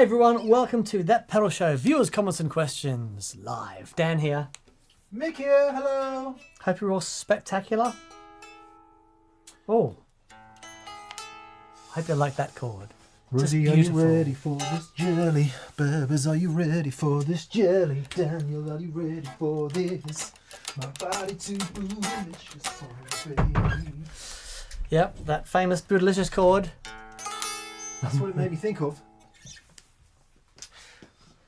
everyone, welcome to That Pedal Show. Viewers, comments and questions live. Dan here. Mick here, hello. Hope you're all spectacular. Oh. Hope you like that chord. Rudy, are you ready for this jelly? Babies, are you ready for this jelly? Daniel, are you ready for this? My body too bootylicious, baby. Yep, that famous bootylicious chord. That's what it made me think of.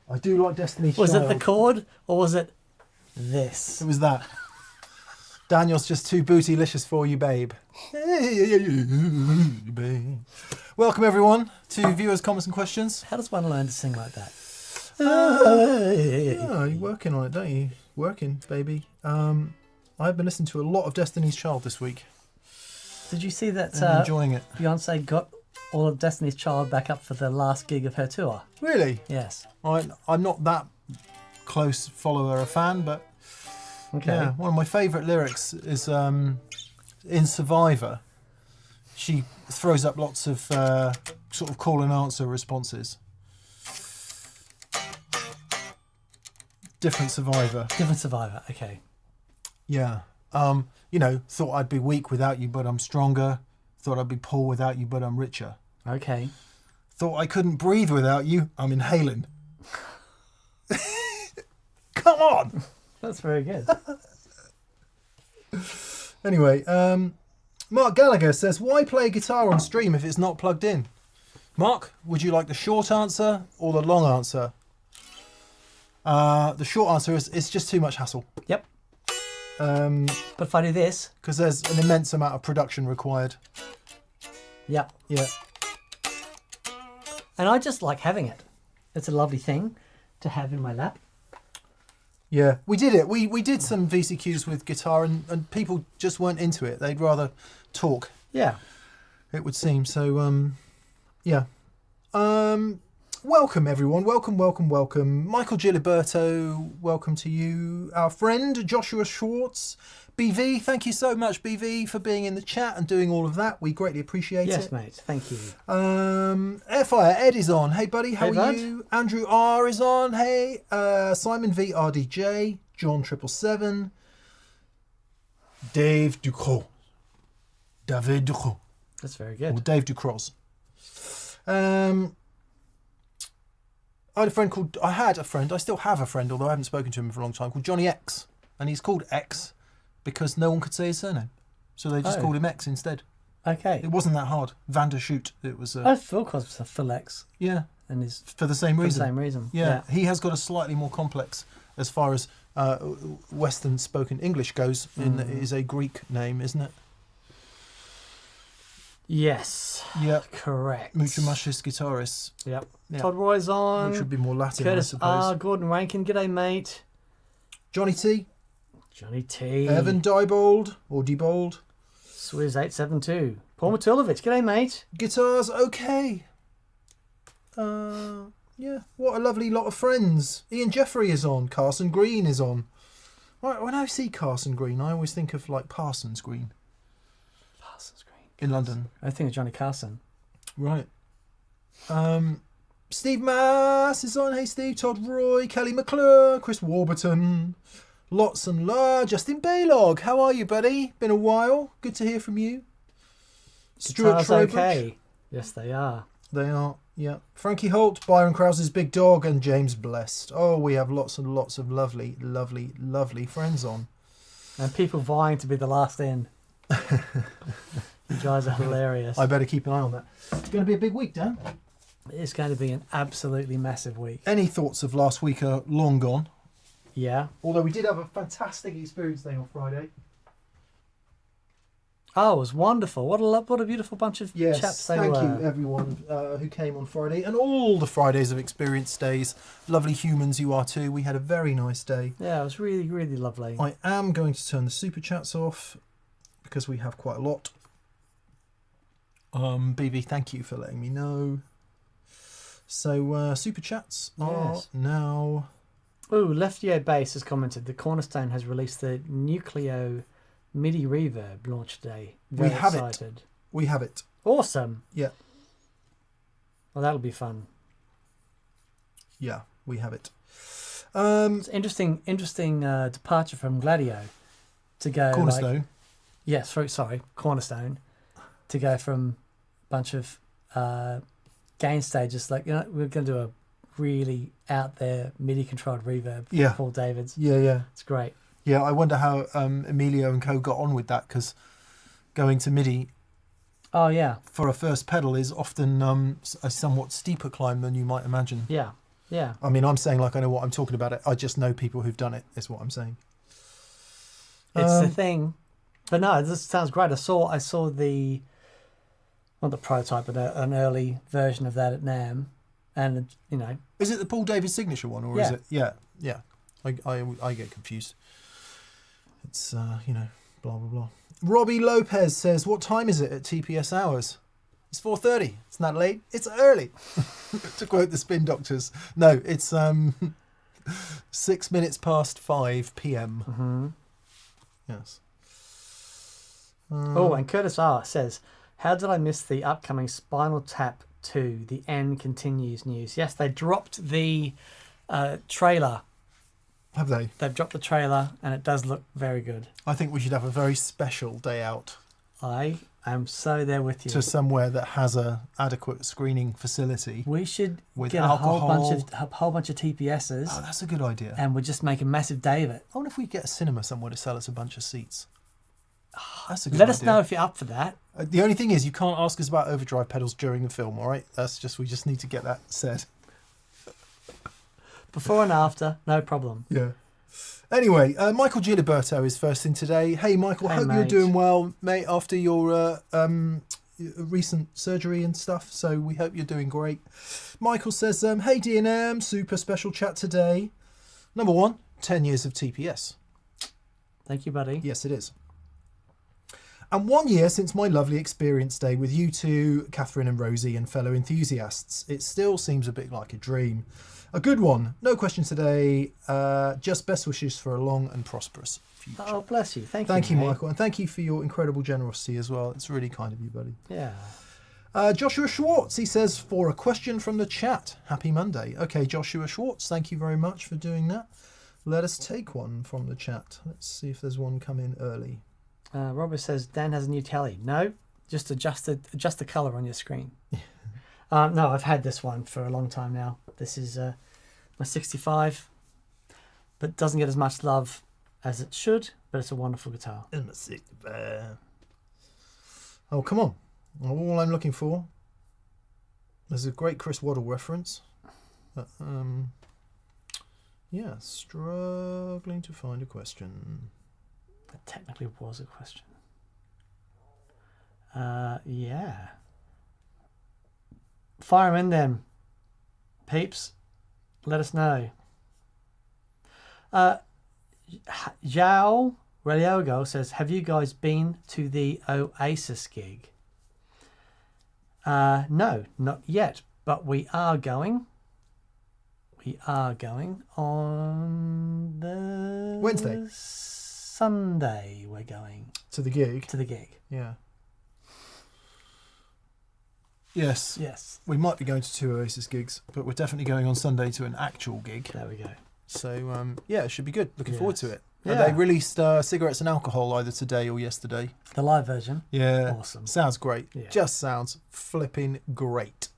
I do like Destiny's Was Child. it the chord or was it this? It was that. Daniel's just too bootylicious for you, babe. Welcome everyone to Viewers, Comments and Questions. How does one learn to sing like that? You're working on it, don't you? Working, baby. I've been listening to a lot of Destiny's Child this week. Did you see that And enjoying it. Beyonce got all of Destiny's Child back up for the last gig of her tour? Really? Yes. I'm not that close follower or fan, but Okay. yeah, one of my favourite lyrics is in Survivor. She throws up lots of sort of call and answer responses. Different Survivor. Different Survivor, okay. Yeah. Thought I'd be weak without you, but I'm stronger. Thought I'd be poor without you, but I'm richer. Okay. Thought I couldn't breathe without you, I'm inhaling. Come on! That's very good. Anyway, Mark Gallagher says, why play guitar on stream if it's not plugged in? Mark, would you like the short answer or the long answer? The short answer is it's just too much hassle. Yep. But if I do this... Because there's an immense amount of production required. Yep. Yeah. And I just like having it. It's a lovely thing to have in my lap. Yeah, we did it. We did some VCQs with guitar and people just weren't into it. They'd rather talk, Yeah. it would seem. So, yeah. Welcome, everyone. Welcome. Michael Giliberto, welcome to you. Our friend, Joshua Schwartz. BV, thank you so much, BV, for being in the chat and doing all of that. We greatly appreciate it. Yes, mate. Thank you. Airfire, Ed is on. Hey, buddy, how Hey, are bud. you? Andrew R is on. Hey, Simon V, RDJ, John 777, Dave Ducrot. David Ducrot. That's very Or good. Dave Ducros. I had a friend, I still have a friend, although I haven't spoken to him for a long time, called Johnny X. And he's called X because no one could say his surname. So they just called him X instead. Okay. It wasn't that hard. Van der Schoot. It was, Phil Cosby's a full X. yeah, And is for the same for reason. the same reason. Yeah, he has got a slightly more complex as far as Western spoken English goes. It is a Greek name, isn't it? Yes. Yeah. Correct. Muchomachis guitarist. Yep. Yeah. Todd Roy's on. Which would be more Latin, Curtis I suppose. R. Gordon Rankin. G'day, mate. Johnny T. Johnny T. Evan Diebold. Or Diebold. Swizz872. Paul Matulovic. G'day, mate. Guitars, okay. Yeah, what a lovely lot of friends. Ian Jeffrey is on. Carson Green is on. Right, when I see Carson Green, I always think of like Parsons Green Parsons Green. in London. I think of Johnny Carson. Right. Steve Mass is on. Hey Steve. Todd Roy, Kelly McClure, Chris Warburton, lots and lots. Justin Baylog, how are you, buddy? Been a while. Good to hear from you. Stuart Guitars Trowbridge. okay. Yes, they are. They are, yeah. Frankie Holt, Byron Krause's Big Dog, and James Blessed. Oh, we have lots and lots of lovely, lovely, lovely friends on. And people vying to be the last in. You guys are hilarious. I better keep an eye on that. It's going to be a big week, Dan. It's going to be an absolutely massive week. Any thoughts of last week are long gone. Yeah. Although we did have a fantastic experience day on Friday. Oh, it was wonderful. What a beautiful bunch of Yes, chaps they thank were. you everyone who came on Friday and all the Fridays of experience days. Lovely humans you are too. We had a very nice day. Yeah, it was really, really lovely. I am going to turn the super chats off because we have quite a lot. BB, thank you for letting me know. So super chats are Yes. now. Ooh, Leftier Bass has commented the Cornerstone has released the Nucleo MIDI Reverb launch today. Very We have it. excited. We have it. Awesome. Yeah. Well, that'll be fun. Yeah, we have it. It's interesting departure from Gladio to go Cornerstone. Cornerstone, to go from a bunch of gain stages. Like, we're going to do a really out there MIDI controlled reverb. Yeah. Paul David's. Yeah. It's great. Yeah, I wonder how Emilio and co got on with that, because going to MIDI Oh yeah. for a first pedal is often a somewhat steeper climb than you might imagine. Yeah. Yeah. I mean, I'm saying like I know what I'm talking about. I just know people who've done it, is what I'm saying. It's the thing. But no, this sounds great. I saw the, not the prototype, but an early version of that at NAMM, and Is it the Paul David signature one, or is it? Yeah. I get confused. It's blah blah blah. Robbie Lopez says, "What time is it at TPS hours?" It's 4:30. It's not late. It's early. To quote the Spin Doctors. No, it's 6 minutes past 5 p.m. Mm-hmm. Yes. And Curtis R says, "How did I miss the upcoming Spinal Tap 2, The End Continues news?" Yes, they dropped the trailer. Have they? They've dropped the trailer, and it does look very good. I think we should have a very special day out I am so there with you. to somewhere that has a adequate screening facility. We should with get alcohol. a whole bunch of TPSs, Oh, that's a good idea. and we'll just make a massive day of it. I wonder if we get a cinema somewhere to sell us a bunch of seats. That's a good Let idea. us know if you're up for that. The only thing is, you can't ask us about overdrive pedals during the film, all right? We just need to get that said. Before and after, no problem. Yeah. Anyway, Michael Giliberto is first in today. Hey, Michael, Hey, hope you're mate. doing well, mate, after your recent surgery and stuff. So we hope you're doing great. Michael says, hey, D&M, super special chat today. Number 1, 10 years of TPS. Thank you, buddy. Yes, it is. And 1 year since my lovely experience day with you two, Catherine and Rosie, and fellow enthusiasts. It still seems a bit like a dream. A good one. No questions today. Just best wishes for a long and prosperous future. Oh, bless you. Thank Thank you, mate. Michael. And thank you for your incredible generosity as well. It's really kind of you, buddy. Yeah. Joshua Schwartz, he says, for a question from the chat. Happy Monday. Okay, Joshua Schwartz, thank you very much for doing that. Let us take one from the chat. Let's see if there's one come in early. Robert says, Dan has a new telly. No, just adjust the colour on your screen. No, I've had this one for a long time now. This is my 65, but doesn't get as much love as it should, but it's a wonderful guitar. Oh, come on. All I'm looking for. There's a great Chris Waddle reference. But, yeah, struggling to find a question. That technically was a question. Yeah. Fire 'em in then, peeps. Let us know. Zhao Reliogo says, have you guys been to the Oasis gig? No, not yet, but we are going. We are going on the Wednesday. Sunday we're going. To the gig? To the gig. Yeah. Yes. Yes. We might be going to 2 Oasis gigs, but we're definitely going on Sunday to an actual gig. There we go. So, yeah, it should be good. Looking forward to it. Yeah. They released cigarettes and alcohol either today or yesterday. The live version. Yeah. Awesome. Sounds great. Yeah. Just sounds flipping great.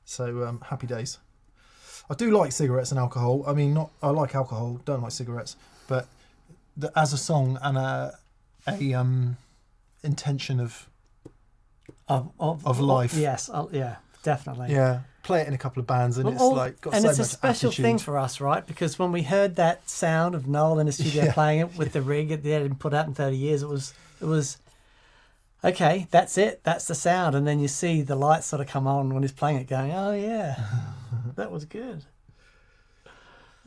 So, happy days. I do like cigarettes and alcohol. I mean, I like alcohol, don't like cigarettes. But as a song and a intention of life. Yes, yeah, definitely. Yeah. Play it in a couple of bands and it's like got and so it's much a special attitude. thing for us, right? Because when we heard that sound of Noel in the studio playing it with the rig that they hadn't put out in 30 years, it was okay, that's it, that's the sound. And then you see the lights sort of come on when he's playing it going, oh yeah, that was good.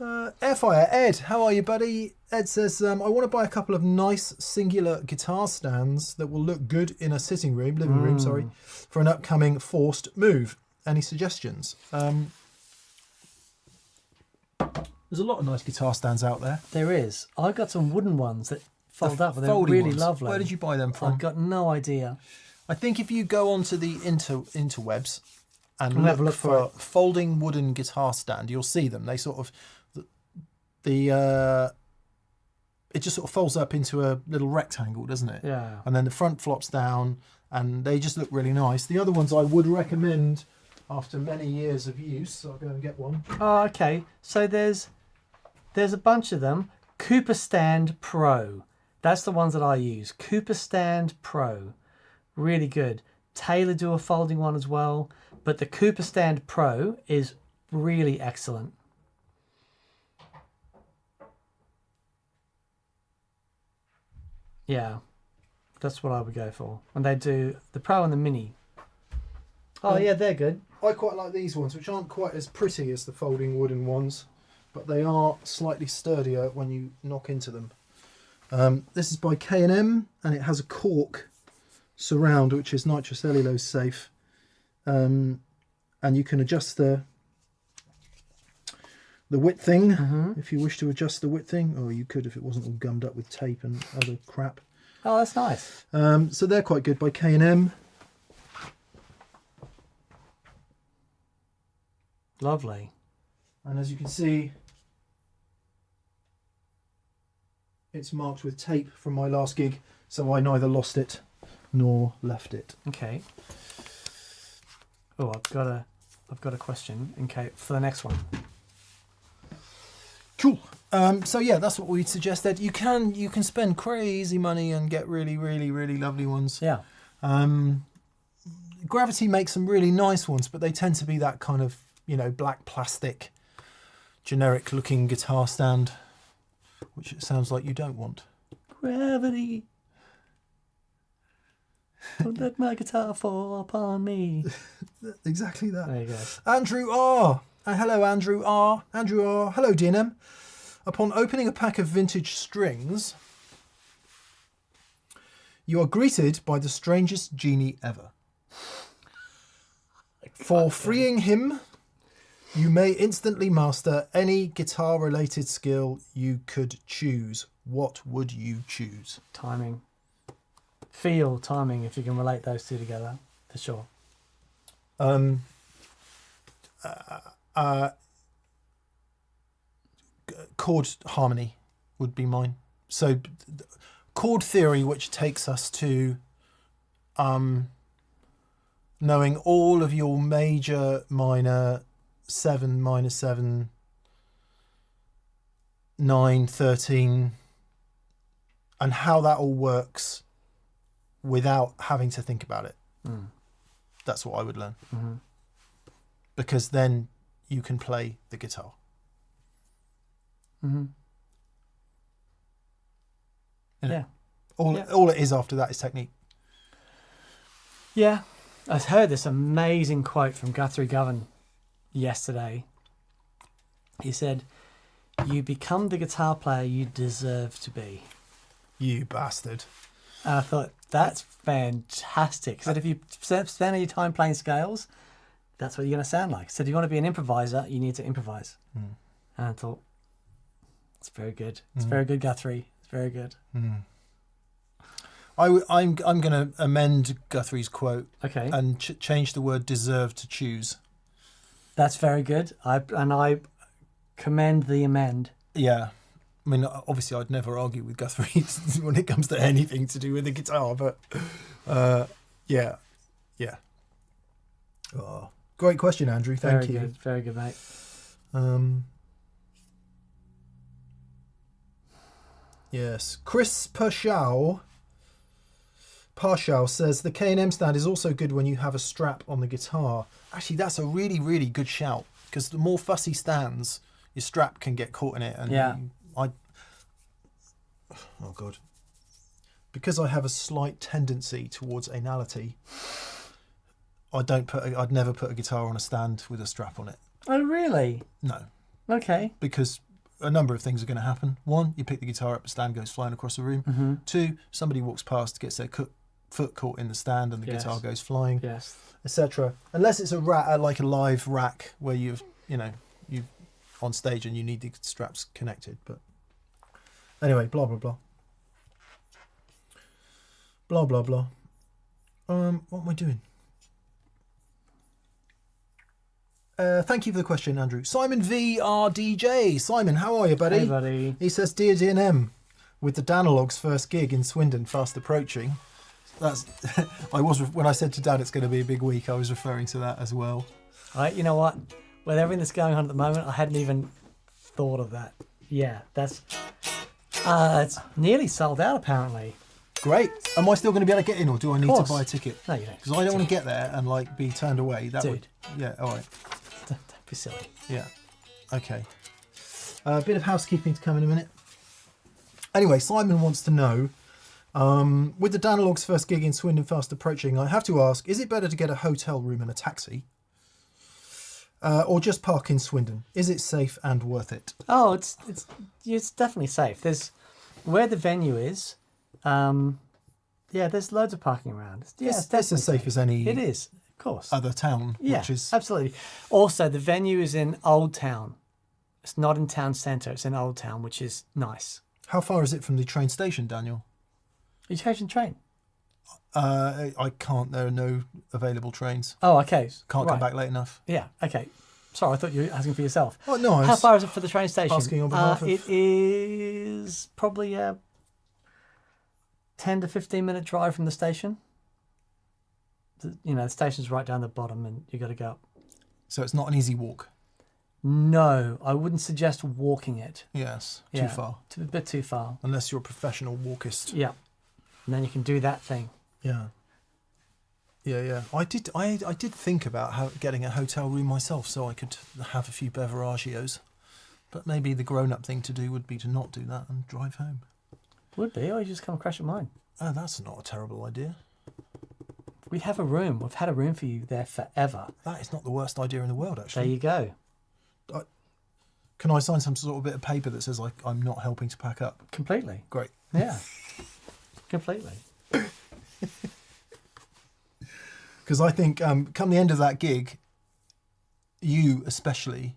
Airfire, Ed, how are you, buddy? Ed says, I want to buy a couple of nice singular guitar stands that will look good in a living room, for an upcoming forced move. Any suggestions? There's a lot of nice guitar stands out there. There is. I got some wooden ones that fold up, and they're folding really ones. lovely. Where did you buy them from? I've got no idea. I think if you go onto the interwebs and I'll have a look look for for folding wooden guitar stand, you'll see them. They sort of it just sort of folds up into a little rectangle, doesn't it? Yeah. And then the front flops down, and they just look really nice. The other ones I would recommend after many years of use, so I'll go and get one. Oh, okay. So there's a bunch of them. Cooper Stand Pro. That's the ones that I use. Cooper Stand Pro. Really good. Taylor do a folding one as well, but the Cooper Stand Pro is really excellent. Yeah, that's what I would go for. And they do the Pro and the Mini. Oh yeah, they're good. I quite like these ones, which aren't quite as pretty as the folding wooden ones, but they are slightly sturdier when you knock into them. This is by K&M, and it has a cork surround, which is nitrocellulose safe. And you can adjust the widthing if you wish to adjust the widthing, or you could if it wasn't all gummed up with tape and other crap. Oh, that's nice. So they're quite good by K&M. Lovely. And as you can see, it's marked with tape from my last gig, so I neither lost it nor left it. Okay. Oh, I've got a question for the next one. Cool. So yeah, that's what we'd suggested. You can spend crazy money and get really, really, really lovely ones. Yeah. Gravity makes some really nice ones, but they tend to be that kind of, black plastic, generic looking guitar stand, which it sounds like you don't want. Gravity. Don't let my guitar fall upon me. Exactly that. There you go. Andrew R. Hello, Andrew R. Andrew R. Hello, DNM. Upon opening a pack of vintage strings, you are greeted by the strangest genie ever. For freeing him, you may instantly master any guitar-related skill you could choose. What would you choose? Timing. Feel, timing, if you can relate those two together, for sure. Chord harmony would be mine. So chord theory, which takes us to knowing all of your major, minor, 7, minor 7, 9, 13, and how that all works without having to think about it. That's what I would learn. Because then you can play the guitar. Yeah. All it is after that is technique. Yeah. I heard this amazing quote from Guthrie Govan yesterday. He said, "You become the guitar player you deserve to be." You bastard. And I thought, that's fantastic. He said, if you spend any time playing scales, that's what you're going to sound like. He said, if you want to be an improviser, you need to improvise. And I thought, it's very good. It's very good, Guthrie. It's very good. I'm going to amend Guthrie's quote. Okay. And change the word deserve to choose. That's very good. I commend the amend. Yeah. I mean, obviously, I'd never argue with Guthrie when it comes to anything to do with the guitar, but yeah. Oh, great question, Andrew. Thank you. Good. Very good, mate. Yes. Chris Parshall says the K&M stand is also good when you have a strap on the guitar. Actually, that's a really, really good shout, because the more fussy stands, your strap can get caught in it. And oh God. Because I have a slight tendency towards anality, I'd never put a guitar on a stand with a strap on it. Oh, really? No. Okay. Because a number of things are going to happen. One, you pick the guitar up, the stand goes flying across the room. Two, somebody walks past, gets their foot caught in the stand, and the guitar goes flying. Yes. Etc. Unless it's like a live rack where you've on stage and you need the straps connected. But anyway, blah blah blah. Blah blah blah. What am I doing? Thank you for the question, Andrew. Simon VRDJ. Simon, how are you, buddy? Hey, buddy. He says, "Dear DNM, with the Danalog's first gig in Swindon fast approaching." That's when I said to Dad it's going to be a big week, I was referring to that as well. You know what? With everything that's going on at the moment, I hadn't even thought of that. Yeah, that's... it's nearly sold out, apparently. Great. Am I still going to be able to get in, or do I need to buy a ticket? No, you don't. Because I don't want to get there and be turned away. That would... Yeah, all right. Don't be silly. Yeah. Okay. A bit of housekeeping to come in a minute. Anyway, Simon wants to know, with the Danalog's first gig in Swindon fast approaching, I have to ask, is it better to get a hotel room and a taxi? Or just park in Swindon? Is it safe and worth it? Oh, it's definitely safe. There's where the venue is. There's loads of parking around. It's as safe as any. It is, of course. Other town. Yeah, which is... absolutely. Also, the venue is in Old Town. It's not in town centre. It's in Old Town, which is nice. How far is it from the train station, Daniel? Are you taking train? I can't. There are no available trains. Oh, okay. Can't come back late enough. Yeah, okay. Sorry, I thought you were asking for yourself. Oh, no. How far is it for the train station? Asking on behalf of... It is probably a 10 to 15 minute drive from the station. The station's right down the bottom and you got to go up. So it's not an easy walk? No, I wouldn't suggest walking it. Yes, too far. It's a bit too far. Unless you're a professional walkist. Yeah. And then you can do that thing. Yeah. Yeah. I did think about getting a hotel room myself so I could have a few beveragios. But maybe the grown-up thing to do would be to not do that and drive home. Would be, or you just come crash at mine. Oh, that's not a terrible idea. We have a room. We've had a room for you there forever. That is not the worst idea in the world, actually. There you go. Can I sign some sort of bit of paper that says I'm not helping to pack up? Completely. Great. Yeah. Completely. Because I think come the end of that gig, you especially,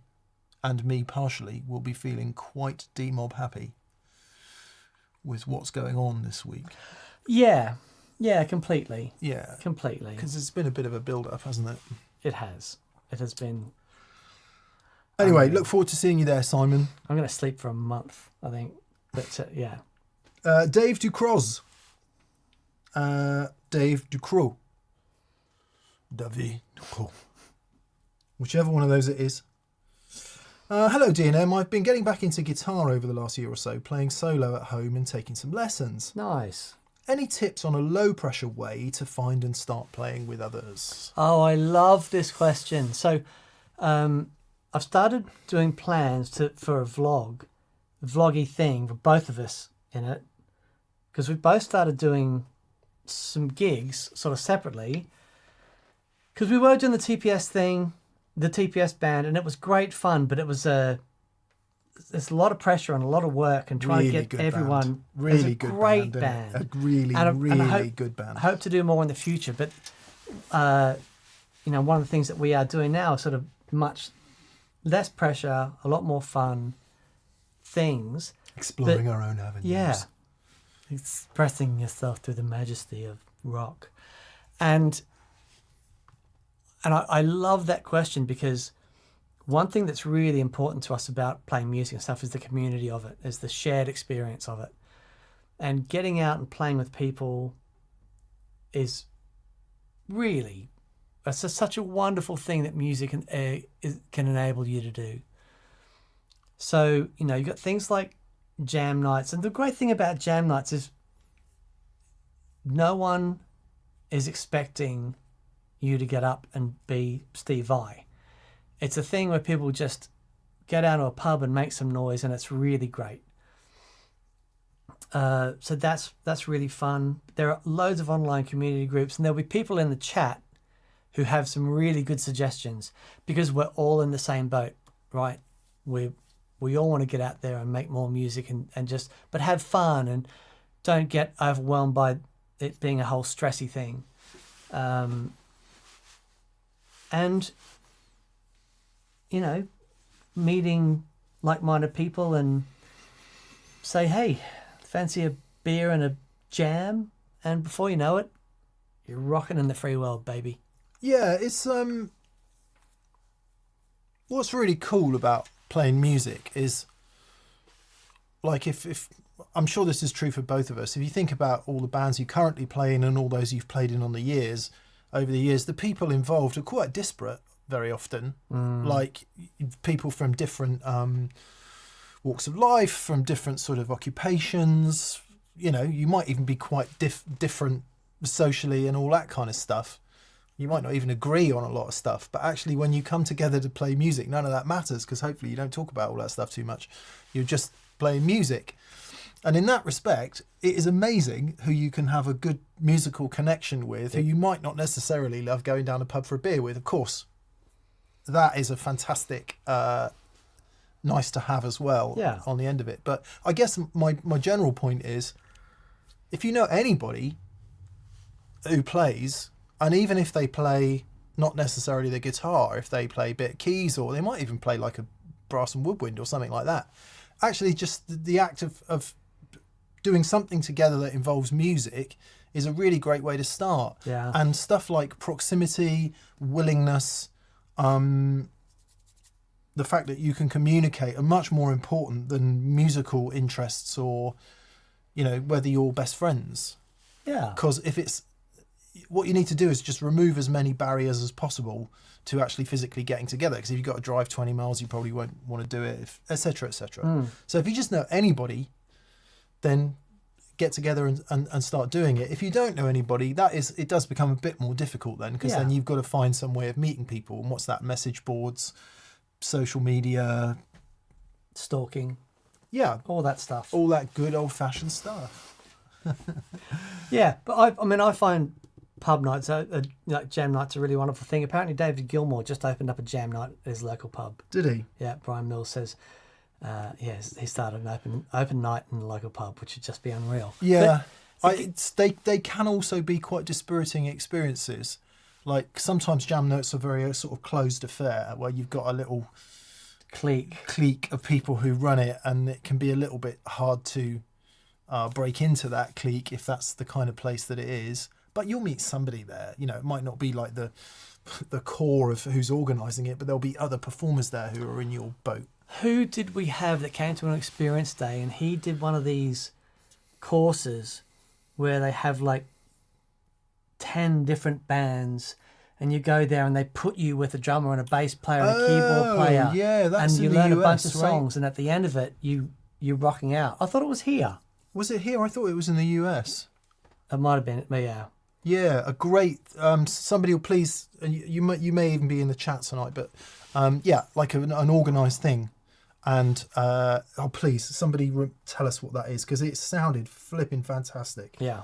and me partially, will be feeling quite demob happy with what's going on this week. Yeah. Yeah, completely. Yeah. Completely. Because it's been a bit of a build-up, hasn't it? It has. It has been... Anyway, look forward to seeing you there, Simon. I'm going to sleep for a month, I think. But, yeah. Dave Ducros. Dave Ducros. David Ducros. Whichever one of those it is. Hello, DNM. I've been getting back into guitar over the last year or so, playing solo at home and taking some lessons. Nice. Any tips on a low-pressure way to find and start playing with others? Oh, I love this question. So, I've started doing plans for a vloggy thing for both of us in it, because we've both started doing some gigs sort of separately, because we were doing the TPS thing, the TPS band, and it was great fun, but it was there's a lot of pressure and a lot of work and trying to get everyone. Band. Really good great band. band. A really good band. I hope to do more in the future, but one of the things that we are doing now is sort of much less pressure, a lot more fun things. Exploring our own avenues. Yeah. Expressing yourself through the majesty of rock. And I love that question, because one thing that's really important to us about playing music and stuff is the community of it, is the shared experience of it. And getting out and playing with people is really, it's such a wonderful thing that music can enable you to do. So, you've got things like jam nights. And the great thing about jam nights is no one is expecting you to get up and be Steve Vai. It's a thing where people just get out to a pub and make some noise, and it's really great. So that's really fun. There are loads of online community groups, and there'll be people in the chat who have some really good suggestions, because we're all in the same boat, right? We all want to get out there and make more music but have fun, and don't get overwhelmed by it being a whole stressy thing. And meeting like-minded people and say, hey, fancy a beer and a jam? And before you know it, you're rocking in the free world, baby. Yeah, it's What's really cool about playing music is, like, if I'm sure this is true for both of us, if you think about all the bands you currently play in and all those you've played in over the years, the people involved are quite disparate very often. Like, people from different walks of life, from different sort of occupations. You know, you might even be quite different socially and all that kind of stuff. You might not even agree on a lot of stuff, but actually when you come together to play music, none of that matters, because hopefully you don't talk about all that stuff too much. You're just playing music. And in that respect, it is amazing who you can have a good musical connection with, who you might not necessarily love going down a pub for a beer with. Of course, that is a fantastic, nice to have as well on the end of it. But I guess my general point is, if you know anybody who plays, and even if they play not necessarily the guitar, if they play a bit of keys, or they might even play like a brass and woodwind or something like that, actually just the act of doing something together that involves music is a really great way to start. Yeah. And stuff like proximity, willingness, the fact that you can communicate are much more important than musical interests or, you know, whether you're best friends. Yeah. Because if it's, what you need to do is just remove as many barriers as possible to actually physically getting together. Because if you've got to drive 20 miles, you probably won't want to do it, etc., etc. So if you just know anybody, then get together and start doing it. If you don't know anybody, it does become a bit more difficult then, because then you've got to find some way of meeting people. And what's that? Message boards, social media, Stalking. Yeah. All that stuff. All that good old-fashioned stuff. Yeah, but I find pub nights, like jam nights, a really wonderful thing. Apparently David Gilmour just opened up a jam night at his local pub. Did he? Yeah, Brian Mills says, he started an open night in the local pub, which would just be unreal. Yeah. They can also be quite dispiriting experiences. Like, sometimes jam nights are very sort of closed affair, where you've got a little clique of people who run it, and it can be a little bit hard to break into that clique if that's the kind of place that it is. But you'll meet somebody there. You know, it might not be like the core of who's organising it, but there'll be other performers there who are in your boat. Who did we have that came to an experience day, and he did one of these courses where they have like 10 different bands, and you go there and they put you with a drummer and a bass player and a keyboard player. Yeah, that's and you in the learn US, a bunch of right? songs, and at the end of it, you're rocking out. I thought it was here. Was it here? I thought it was in the US. It might have been, yeah. Yeah, a great. Somebody will please. You may even be in the chat tonight, but like an organised thing. And please, somebody tell us what that is, because it sounded flipping fantastic. Yeah.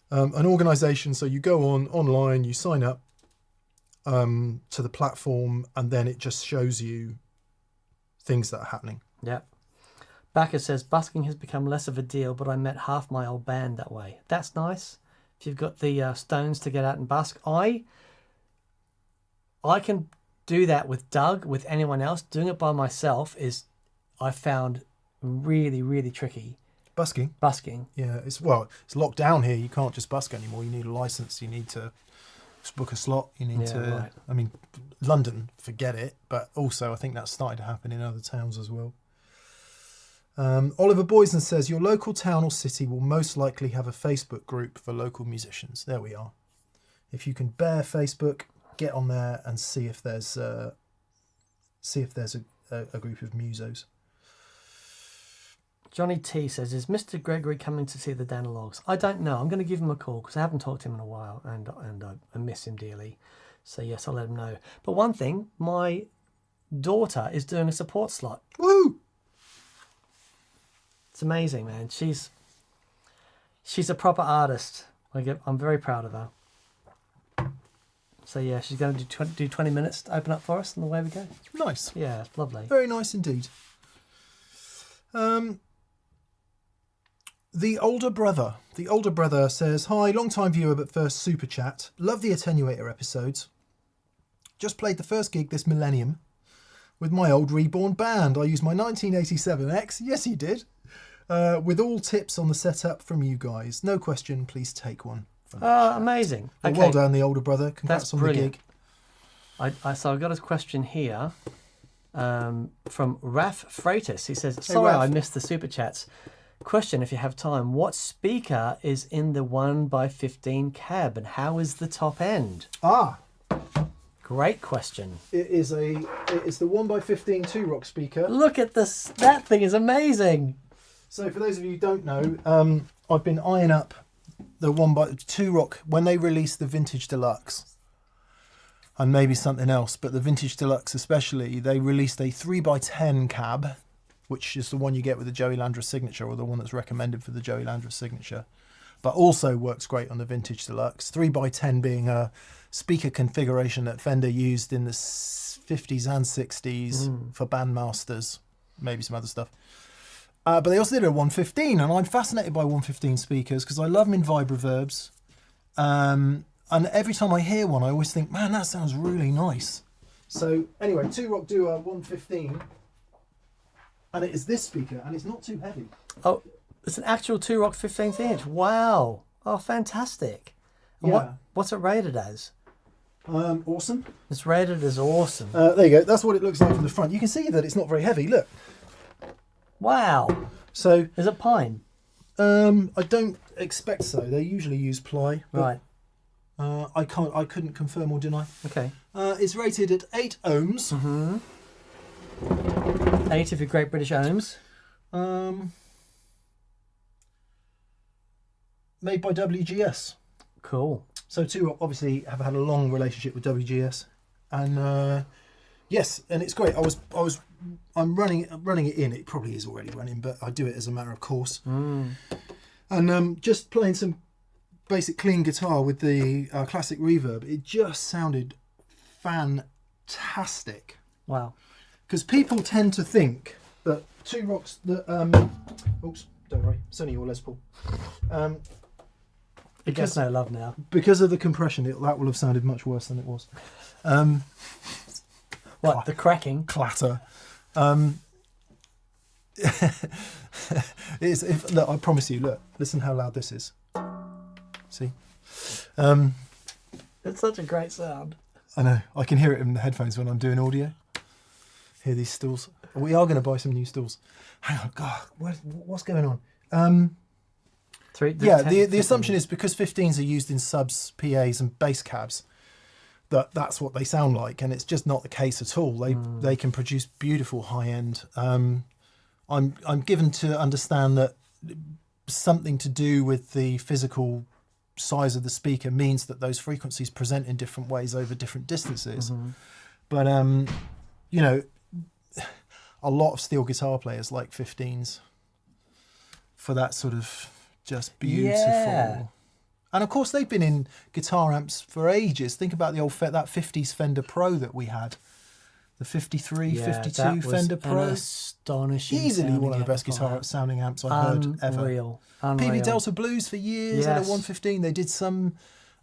An organisation. So you go online, you sign up to the platform, and then it just shows you things that are happening. Yeah. Backer says, busking has become less of a deal, but I met half my old band that way. That's nice. If you've got the stones to get out and busk. I can do that with Doug, with anyone else. Doing it by myself I found really, really tricky. Busking? Yeah, it's locked down here. You can't just busk anymore. You need a license. You need to book a slot. You need to... Right. I mean, London, forget it. But also, I think that's starting to happen in other towns as well. Oliver Boysen says, your local town or city will most likely have a Facebook group for local musicians. There we are. If you can bear Facebook, get on there and see if there's a group of musos. Johnny T says, is Mr. Gregory coming to see the Danalogs? I don't know. I'm going to give him a call because I haven't talked to him in a while, and I miss him dearly. So yes, I'll let him know. But one thing, my daughter is doing a support slot. Woo! It's amazing, man. She's a proper artist. I'm very proud of her. So yeah, she's going to do 20 minutes to open up for us, and away we go. Nice. Yeah, it's lovely. Very nice indeed. The older brother says, hi, long time viewer but first super chat. Love the Attenuator episodes. Just played the first gig this millennium with my old Reborn band. I used my 1987X. Yes, he did. With all tips on the setup from you guys. No question, please take one. Amazing. Well, okay. Well done, the older brother. Congrats That's on brilliant. the gig. So I've got a question here. from Raf Freitas. He says, sorry, Raf. I missed the super chats. Question, if you have time, what speaker is in the 1x15 cab and how is the top end? Great question. It's the 1x15 2-rock speaker. Look at this. That thing is amazing. So for those of you who don't know, I've been eyeing up the 1x2-rock when they released the Vintage Deluxe. And maybe something else, but the Vintage Deluxe especially, they released a 3x10 cab, which is the one you get with the Joey Landreth signature, or the one that's recommended for the Joey Landreth signature, but also works great on the Vintage Deluxe. 3x10 being a speaker configuration that Fender used in the 50s and 60s for bandmasters, maybe some other stuff. But they also did a 115, and I'm fascinated by 115 speakers because I love them in vibroverbs. And every time I hear one, I always think, man, that sounds really nice. So anyway, 2-rock Duo 115. And it is this speaker, and it's not too heavy. Oh, it's an actual 2-rock 15th inch. Wow. Oh, fantastic. And Yeah. what's it rated as? Awesome. It's rated as awesome. There you go. That's what it looks like from the front. You can see that it's not very heavy. Look. Wow. So Is it pine? I don't expect so. They usually use ply. But, Right. I couldn't confirm or deny. Okay. It's rated at 8 ohms. 8 of your Great British Ohms. Made by WGS. Cool. So 2-rock obviously have had a long relationship with WGS, and yes, and it's great. I'm running it in. It probably is already running, but I do it as a matter of course. And just playing some basic clean guitar with the classic reverb. It just sounded fantastic. Wow. Because people tend to think that 2-rocks that oops, don't worry, it's only your Les Paul. It gets no love now. Because of the compression, that will have sounded much worse than it was. What, the cracking? Clatter. Look, I promise you, look, listen how loud this is. See? It's such a great sound. I know, I can hear it in the headphones when I'm doing audio. Hear these stalls. We are going to buy some new stalls. Hang on, God, what's going on? The assumption is because 15s are used in subs, PAs and bass cabs, that's what they sound like, and it's just not the case at all. They can produce beautiful high end. I'm given to understand that something to do with the physical size of the speaker means that those frequencies present in different ways over different distances. But you know, a lot of steel guitar players like 15s for that sort of just beautiful. Yeah. And of course, they've been in guitar amps for ages. Think about the old that 50s Fender Pro that we had, the 53, 52 Fender Pro. Astonishing. Easily one of the best guitar sounding amps I've heard ever. Unreal. PB Delta Blues for years at a 115. They did some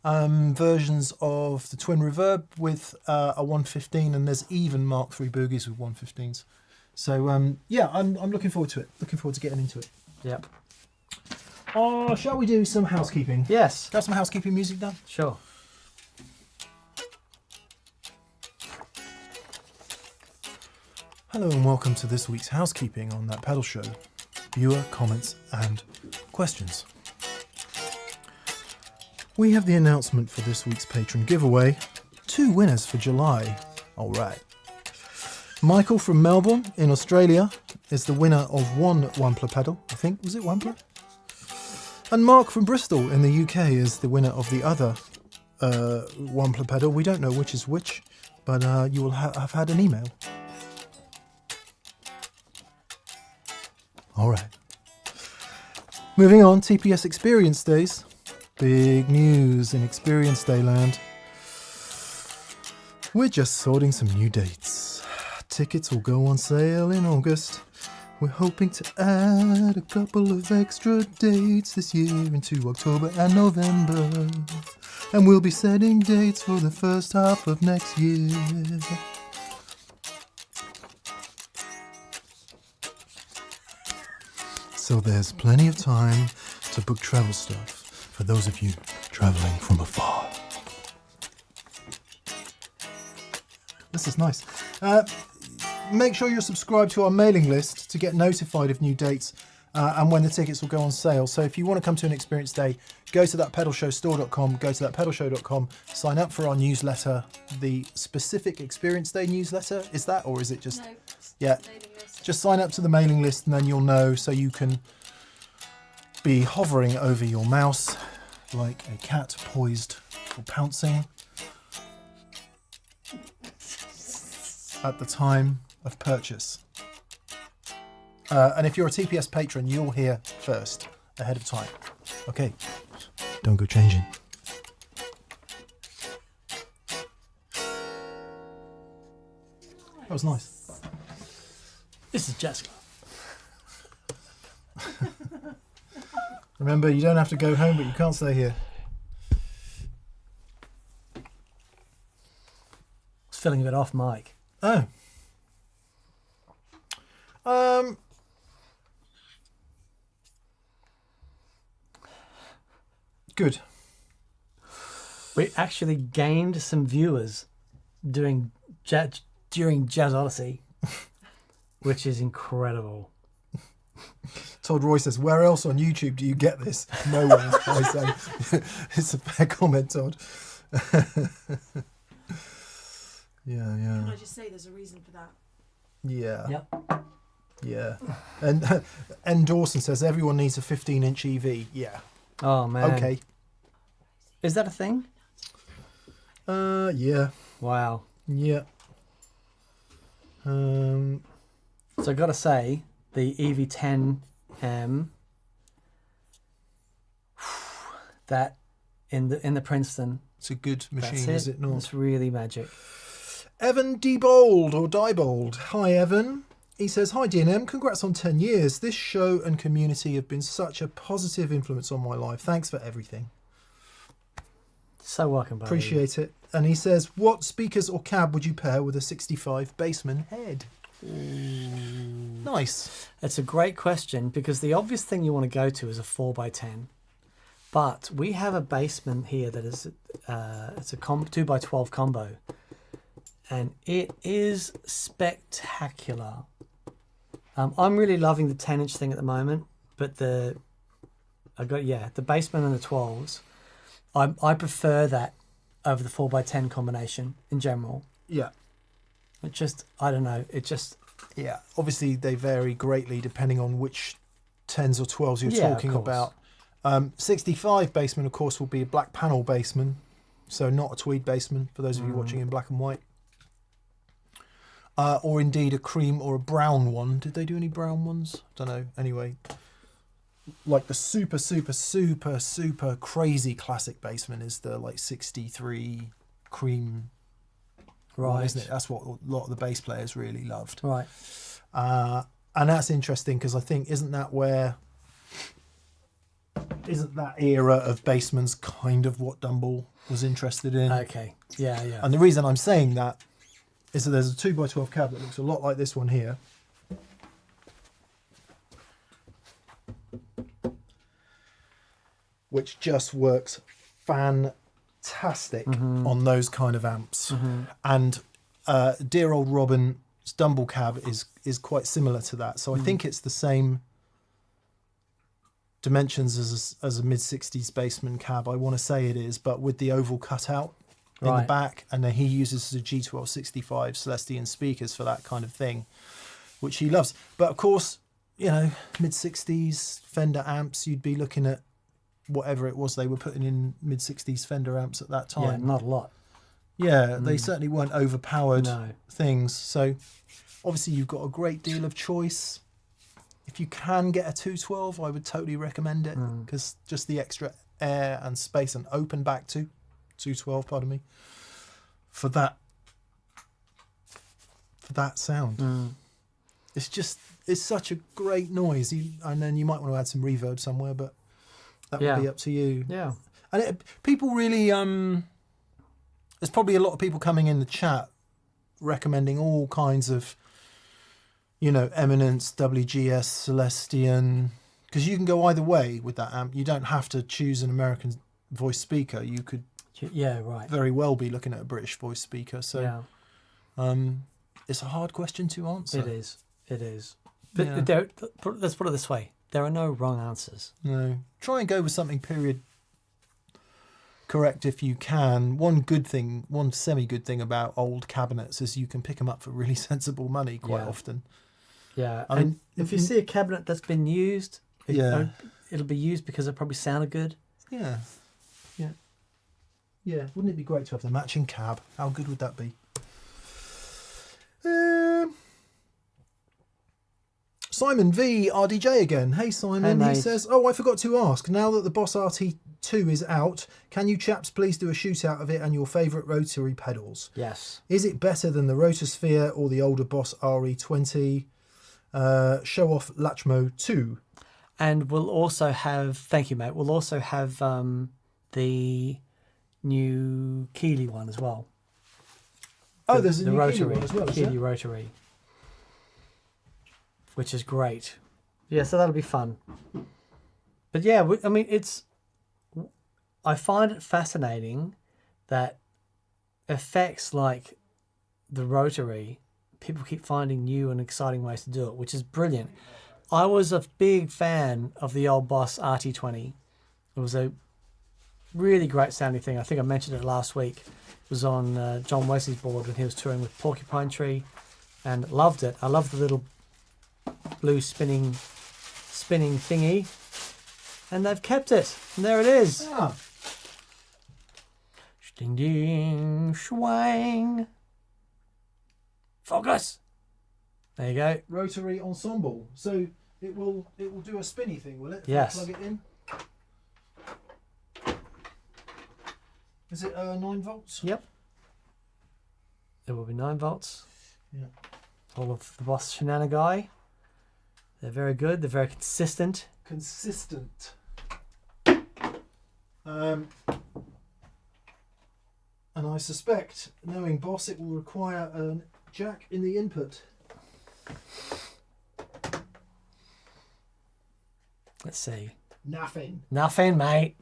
versions of the Twin Reverb with a 115, and there's even Mark III Boogies with 115s. So yeah, I'm looking forward to it. Looking forward to getting into it. Yep. Shall we do some housekeeping? Yes. Got some housekeeping music done? Sure. Hello and welcome to this week's housekeeping on That Pedal Show. Viewer comments and questions. We have the announcement for this week's patron giveaway. 2 winners for July. All right. Michael from Melbourne in Australia is the winner of one Wampler pedal. I think, was it Wampler? And Mark from Bristol in the UK is the winner of the other Wampler pedal. We don't know which is which, but you will have had an email. All right. Moving on, TPS Experience Days. Big news in Experience Day land. We're just sorting some new dates. Tickets will go on sale in August. We're hoping to add a couple of extra dates this year into October and November. And we'll be setting dates for the first half of next year. So there's plenty of time to book travel stuff for those of you traveling from afar. make sure you're subscribed to our mailing list to get notified of new dates and when the tickets will go on sale. So if you want to come to an experience day, go to thatpedalshowstore.com, go to thatpedalshow.com, sign up for our newsletter, the specific experience day newsletter. Is that, or is it just... No. Yeah. Just sign up to the mailing list and then you'll know, so you can be hovering over your mouse like a cat poised for pouncing at the time of purchase. And if you're a TPS patron, you'll hear first, ahead of time. Okay, don't go changing. That was nice. This is Jessica. Remember, you don't have to go home, but you can't stay here. It's feeling a bit off mic. Oh. Good. We actually gained some viewers during Jazz Odyssey, which is incredible. Todd Roy says, where else on YouTube do you get this? Nowhere, I say. It's a fair comment, Todd. Yeah. Can I just say there's a reason for that? Yeah. Yep. Yeah. And Dawson says, everyone needs a 15-inch EV. Yeah. Oh, man. Okay. Is that a thing? Yeah. Wow. Yeah. So I got to say, the EV10M, that in the Princeton, it's a good that's machine, is it not? It's really magic. Evan Diebold or Diebold. Hi, Evan. He says, hi, D&M. Congrats on 10 years. This show and community have been such a positive influence on my life. Thanks for everything. So welcome, buddy. Appreciate it. And he says, what speakers or cab would you pair with a 65 Bassman head? Nice. It's a great question, because the obvious thing you want to go to is a 4x10. But we have a Bassman here that is it's a 2x12 combo. And it is spectacular. I'm really loving the 10-inch thing at the moment, but the Bassman and the 12s. I prefer that over the 4x10 combination in general. Yeah. It just, I don't know, it just... Yeah, obviously they vary greatly depending on which 10s or 12s you're talking about. 65 Bassman, of course, will be a black panel Bassman, so not a tweed Bassman, for those of you watching in black and white. Or indeed a cream or a brown one. Did they do any brown ones? Don't know. Anyway, like the super crazy classic Bassman is the like 63 cream, Right. isn't it? That's what a lot of the bass players really loved. Right. And that's interesting because I think isn't that era of Bassman's kind of what Dumble was interested in? Okay. Yeah. And the reason I'm saying that is that there's a 2x12 cab that looks a lot like this one here. Which just works fantastic on those kind of amps. And dear old Robin's Dumble cab is quite similar to that. So I think it's the same dimensions as a mid-60s Bassman cab. I want to say it is, but with the oval cutout in the back, and then he uses the G1265 Celestian speakers for that kind of thing, which he loves. But of course, you know, mid-60s Fender amps, you'd be looking at whatever it was they were putting in mid-60s Fender amps at that time. Yeah, not a lot. Yeah, they certainly weren't overpowered No. things. So obviously you've got a great deal of choice. If you can get a 212, I would totally recommend it, because just the extra air and space and open back to 212, pardon me, for that sound. It's such a great noise. And then you might want to add some reverb somewhere, but that would be up to you. Yeah. And people really, there's probably a lot of people coming in the chat recommending all kinds of, you know, Eminence, WGS, Celestian, because you can go either way with that amp. You don't have to choose an American voice speaker. You could Yeah, right. very well be looking at a British voice speaker. So, Yeah. it's a hard question to answer. It is. It is. But Yeah. let's put it this way: there are no wrong answers. No. Try and go with something period correct if you can. One semi-good thing about old cabinets is you can pick them up for really sensible money quite often. Yeah. I mean, if you see a cabinet that's been used, it'll be used because it probably sounded good. Yeah. Wouldn't it be great to have the matching cab? How good would that be? Simon V, RDJ again. Hey Simon, Hey, he mate. says, I forgot to ask, now that the Boss RT2 is out, can you chaps please do a shootout of it and your favourite rotary pedals? Yes. Is it better than the Rotophere or the older Boss RE20? Show off Latchmo 2. And we'll also have, thank you, mate. We'll also have the new Keeley one as well. Oh, there's a the new rotary Keeley one as well, is Keeley there? rotary, which is great. Yeah, so that'll be fun. But yeah, I mean, I find it fascinating that effects like the rotary, people keep finding new and exciting ways to do it, which is brilliant. I was a big fan of the old Boss RT20. It was a really great sounding thing. I think I mentioned it last week. It was on John Wesley's board when he was touring with Porcupine Tree, and loved it. I love the little blue spinning thingy, and they've kept it. And there it is. Ah, Ding ding, swang. Focus. There you go. rotary ensemble. So it will do a spinny thing, will it? If I Yes. plug it in. Is it 9 volts? Yep. There will be 9 volts. Yeah. All of the Boss shenanigan. They're very good. They're very consistent. Consistent. And I suspect, knowing Boss, it will require a jack in the input. Let's see. Nothing. Nothing, mate.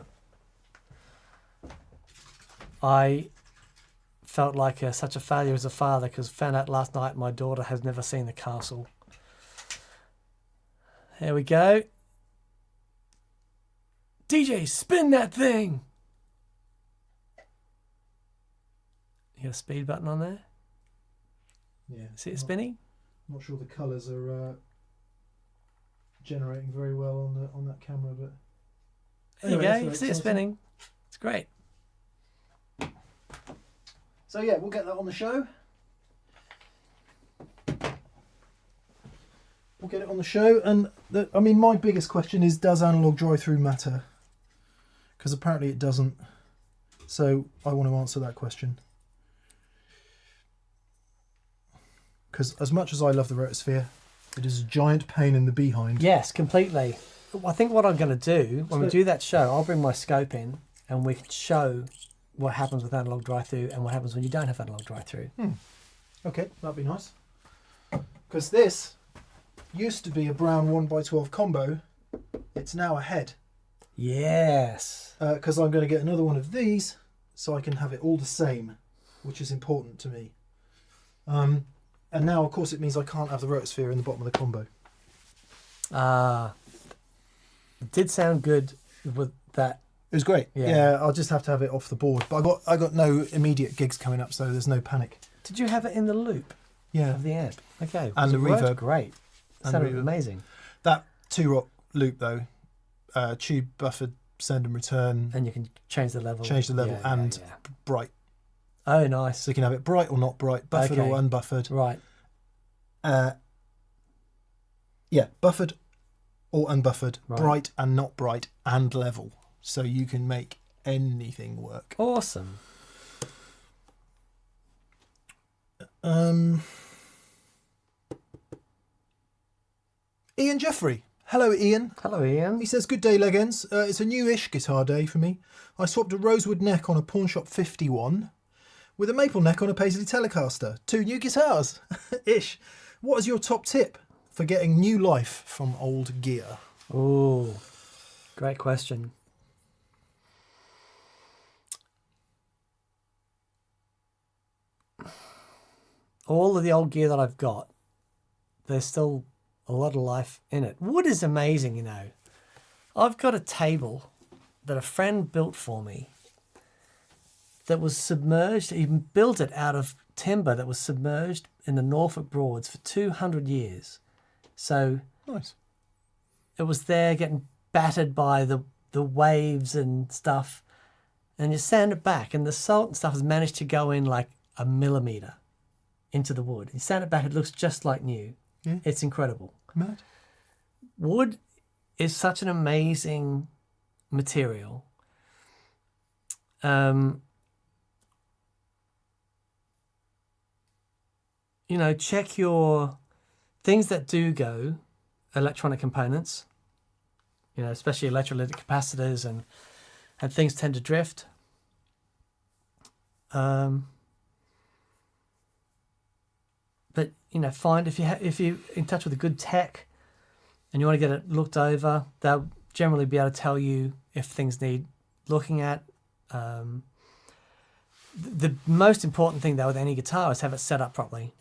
I felt like such a failure as a father because found out last night my daughter has never seen the castle. There we go. DJ, spin that thing. You got a speed button on there? Yeah. See it spinning? Not sure the colours are generating very well on that camera, but There you anyway, go. that's You very can see it exciting. spinning. It's great. So yeah, we'll get that on the show. We'll get it on the show, and I mean, my biggest question is: does analog drive-through matter? Because apparently it doesn't. So I want to answer that question. Because as much as I love the Rotophere, it is a giant pain in the behind. Yes, completely. I think what I'm going to do when we do that show, I'll bring my scope in and we can show what happens with analog drive-through and what happens when you don't have analog drive-through. Okay, that'd be nice. Because this used to be a brown 1x12 combo. It's now a head. Yes. Because I'm going to get another one of these so I can have it all the same, which is important to me. And now, of course, it means I can't have the Rotophere in the bottom of the combo. It did sound good with that. It was great. Yeah. Yeah, I'll just have to have it off the board. But I got no immediate gigs coming up, so there's no panic. Did you have it in the loop Yeah. of the amp? Okay. And the it worked reverb. Great. It And sounded reverb. amazing. That 2-rock loop, though, tube buffered, send and return, And you can change the level. change the level, Yeah, and yeah. bright. Oh, nice. So you can have it bright or not bright, buffered Okay. or unbuffered. Right. Yeah, buffered or unbuffered, Right. bright and not bright, and level. So you can make anything work. Awesome. Ian Jeffrey. Hello, Ian. Hello, Ian. He says, good day, Legends. It's a new-ish guitar day for me. I swapped a rosewood neck on a Pawnshop 51 with a maple neck on a Paisley Telecaster. 2 new guitars. Ish. What is your top tip for getting new life from old gear? Oh, great question. all of the old gear that I've got, there's still a lot of life in it. Wood is amazing, you know. I've got a table that a friend built for me that was submerged. He built it out of timber that was submerged in the Norfolk Broads for 200 years. So Nice. it was there getting battered by the waves and stuff. And you sand it back, and the salt and stuff has managed to go in like a millimeter into the wood. You sand it back, it looks just like new. Yeah. It's incredible. Mad. Wood is such an amazing material. You know, check your things that do go, electronic components, you know, especially electrolytic capacitors and things tend to drift. But you know, find if you're in touch with a good tech and you want to get it looked over, they'll generally be able to tell you if things need looking at. The most important thing though with any guitar is have it set up properly.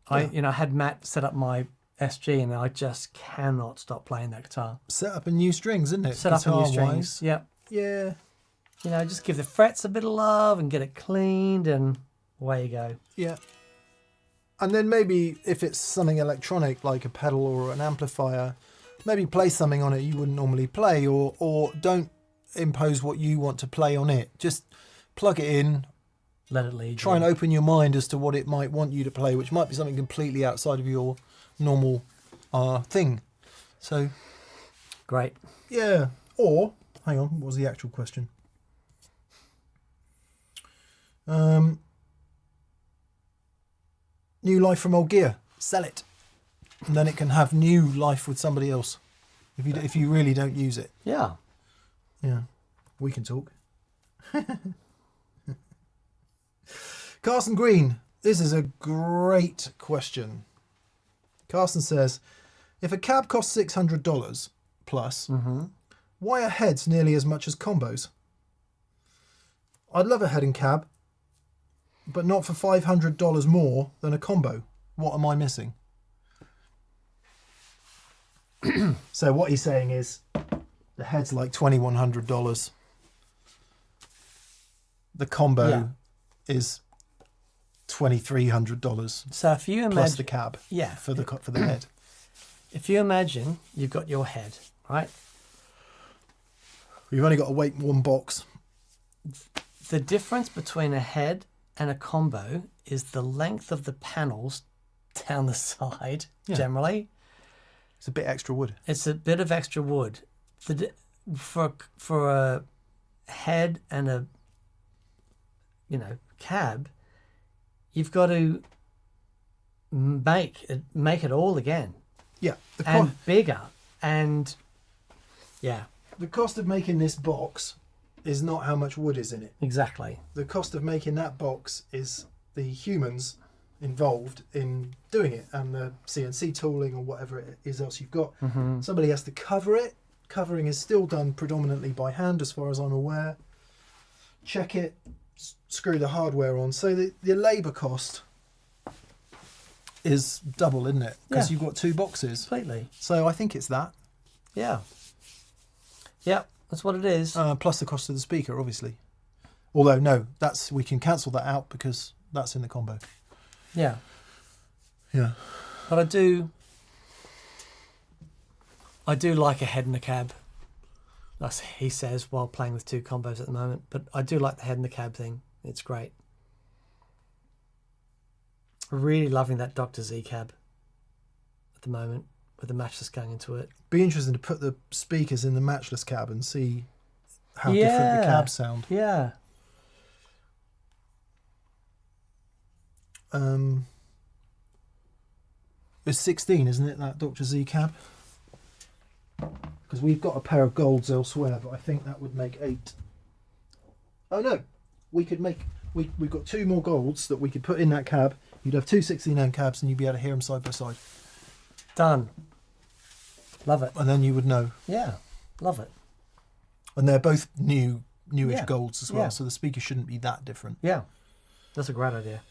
I had Matt set up my SG and I just cannot stop playing that guitar. Set up in new strings, isn't it? Set up in new strings. Guitar-wise. Yep. Yeah. You know, just give the frets a bit of love and get it cleaned and away you go. Yeah. And then maybe if it's something electronic like a pedal or an amplifier, maybe play something on it you wouldn't normally play, or don't impose what you want to play on it. Just plug it in. Let it lead. Try and open your mind as to what it might want you to play, which might be something completely outside of your normal thing. So, great. Yeah. Or, hang on, what was the actual question? New life from old gear. Sell it. And then it can have new life with somebody else. If you really don't use it. Yeah. Yeah. We can talk. Carson Green. This is a great question. Carson says, if a cab costs $600 plus, why are heads nearly as much as combos? I'd love a head and cab, but not for $500 more than a combo. What am I missing? So what he's saying is the head's like $2,100. The combo is $2,300. So if you imagine, plus the cab, for the head. If you imagine you've got your head, right? You've only got to wait one box. The difference between a head and a combo is the length of the panels down the side. Generally, it's a bit extra wood. It's a bit of extra wood. For a head and a cab, you've got to make it all again. Yeah, and bigger, and the cost of making this box is not how much wood is in it. Exactly. The cost of making that box is the humans involved in doing it and the CNC tooling or whatever it is else you've got. Somebody has to cover it. Covering is still done predominantly by hand as far as I'm aware. Check it, screw the hardware on. So the labour cost is double, isn't it? Because you've got two boxes. Completely. So I think it's that. Yeah. Yeah, that's what it is. Plus the cost of the speaker, obviously. Although, no, we can cancel that out because that's in the combo. Yeah. Yeah. But I do like a head and a cab. That's he says while playing with two combos at the moment. But I do like the head and the cab thing. It's great. Really loving that Dr. Z cab at the moment with the matchless going into it. Be interesting to put the speakers in the matchless cab and see how different the cabs sound. Yeah. It's 16, isn't it, that Dr. Z cab? Because we've got a pair of golds elsewhere, but I think that would make 8. Oh no, we've got 2 more golds that we could put in that cab. You'd have 2 16-ohm cabs and you'd be able to hear them side by side. Done. Love it. And then you would know. Yeah, love it. And they're both newish golds as well, Yeah. so the speaker shouldn't be that different. Yeah, that's a great idea.